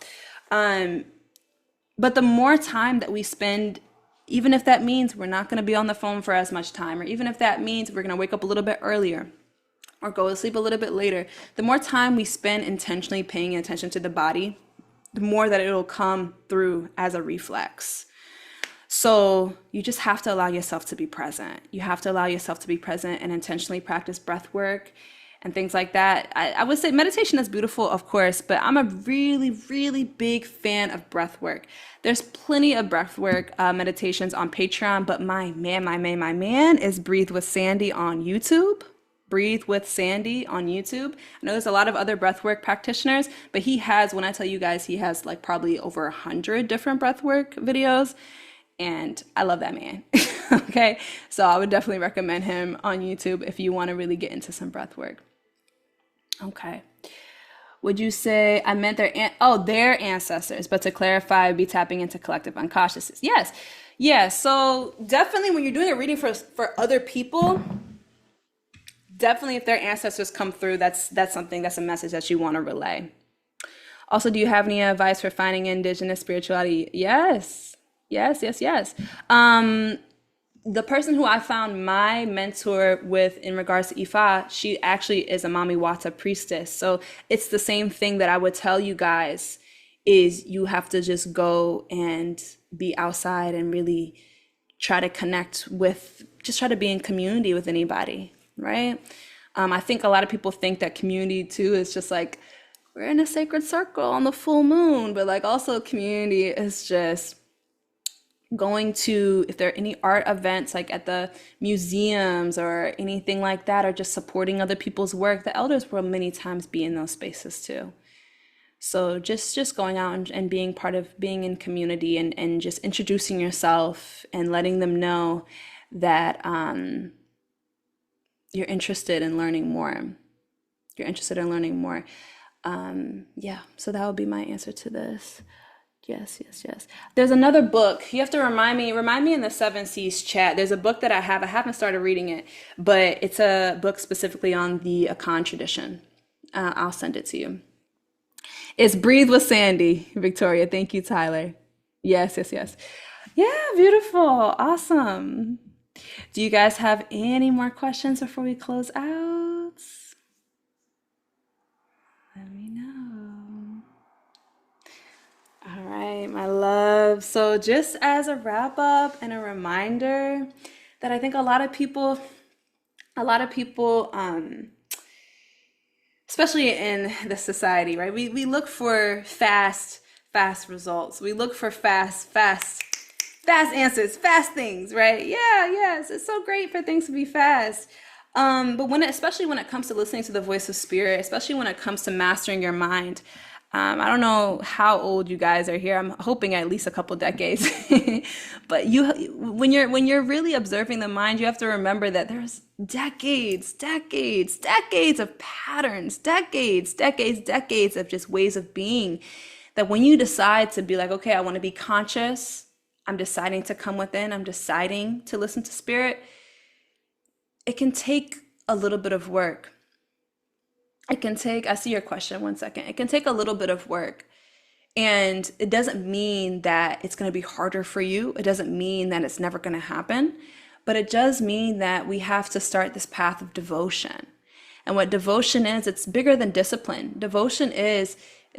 But the more time that we spend, even if that means we're not going to be on the phone for as much time, or even if that means we're going to wake up a little bit earlier or go to sleep a little bit later, the more time we spend intentionally paying attention to the body, the more that it'll come through as a reflex. So you just have to allow yourself to be present. You have to allow yourself to be present and intentionally practice breath work. and things like that. I would say meditation is beautiful, of course, but I'm a really, really big fan of breath work. There's plenty of breath work meditations on Patreon, but my man is Breathe with Sandy on YouTube. Breathe with Sandy on YouTube. I know there's a lot of other breathwork practitioners, but he has, when I tell you guys, he has like probably over 100 different breathwork videos, and I love that man. Okay, so I would definitely recommend him on YouTube if you want to really get into some breathwork. Okay. Would you say I meant their ancestors, but to clarify, be tapping into collective unconsciousness? Yes. Yeah. So definitely when you're doing a reading for other people, definitely if their ancestors come through, that's a message that you want to relay. Also, do you have any advice for finding indigenous spirituality? Yes. The person who I found my mentor with in regards to Ifa, she actually is a Mami Wata priestess. So it's the same thing that I would tell you guys, is you have to just go and be outside and really try to connect with, just try to be in community with anybody, right? I think a lot of people think that community too is just like, we're in a sacred circle on the full moon, but like also community is just going to, if there are any art events like at the museums or anything like that, or just supporting other people's work, the elders will many times be in those spaces too. So just going out and being part of being in community and just introducing yourself and letting them know that you're interested in learning more. Yeah, so that would be my answer to this. Yes. There's another book. You have to remind me in the Seven Seas chat. There's a book that I haven't started reading it, but it's a book specifically on the Akan tradition. I'll send it to you. It's Breathe with Sandy, Victoria. Thank you, Tyler. Yes. Yeah, beautiful. Awesome. Do you guys have any more questions before we close out? Let me know. All right, my love. So just as a wrap up and a reminder that I think a lot of people, especially in this society, right? We look for fast results. We look for fast answers, fast things, right? Yes, it's so great for things to be fast. But especially when it comes to listening to the voice of spirit, especially when it comes to mastering your mind, I don't know how old you guys are here. I'm hoping at least a couple decades. But when you're really observing the mind, you have to remember that there's decades of patterns, decades of just ways of being, that when you decide to be like, okay, I want to be conscious, I'm deciding to come within, I'm deciding to listen to spirit, it can take a little bit of work. I see your question, 1 second. It can take a little bit of work. And it doesn't mean that it's going to be harder for you. It doesn't mean that it's never going to happen. But it does mean that we have to start this path of devotion. And what devotion is, it's bigger than discipline. Devotion is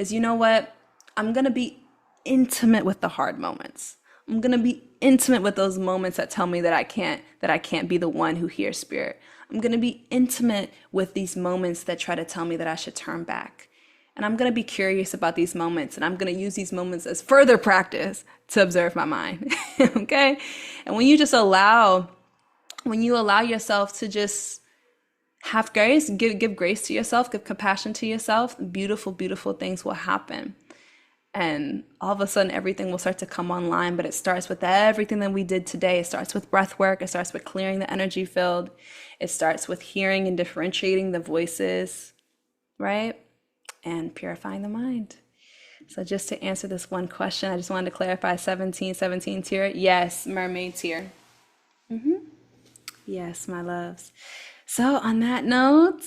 you know what? I'm going to be intimate with the hard moments. I'm going to be intimate with those moments that tell me that I can't be the one who hears spirit. I'm going to be intimate with these moments that try to tell me that I should turn back. And I'm going to be curious about these moments, and I'm going to use these moments as further practice to observe my mind. Okay? And when you allow yourself to just have grace, give grace to yourself, give compassion to yourself, beautiful, beautiful things will happen. And all of a sudden, everything will start to come online, but it starts with everything that we did today. It starts with breath work. It starts with clearing the energy field. It starts with hearing and differentiating the voices, right? And purifying the mind. So just to answer this one question, I just wanted to clarify 1717 tier. Yes, mermaid tier. Yes, my loves. So on that note,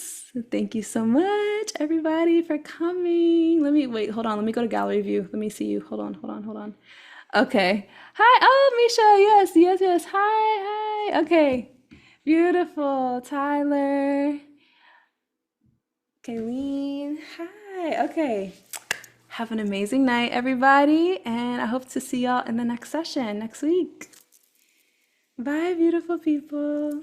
thank you so much, everybody, for coming. Let me go to gallery view. Let me see you. Hold on. Okay. Hi. Oh, Misha. Yes. Hi. Okay. Beautiful. Tyler. Kayleen. Hi. Okay. Have an amazing night, everybody. And I hope to see y'all in the next session next week. Bye, beautiful people.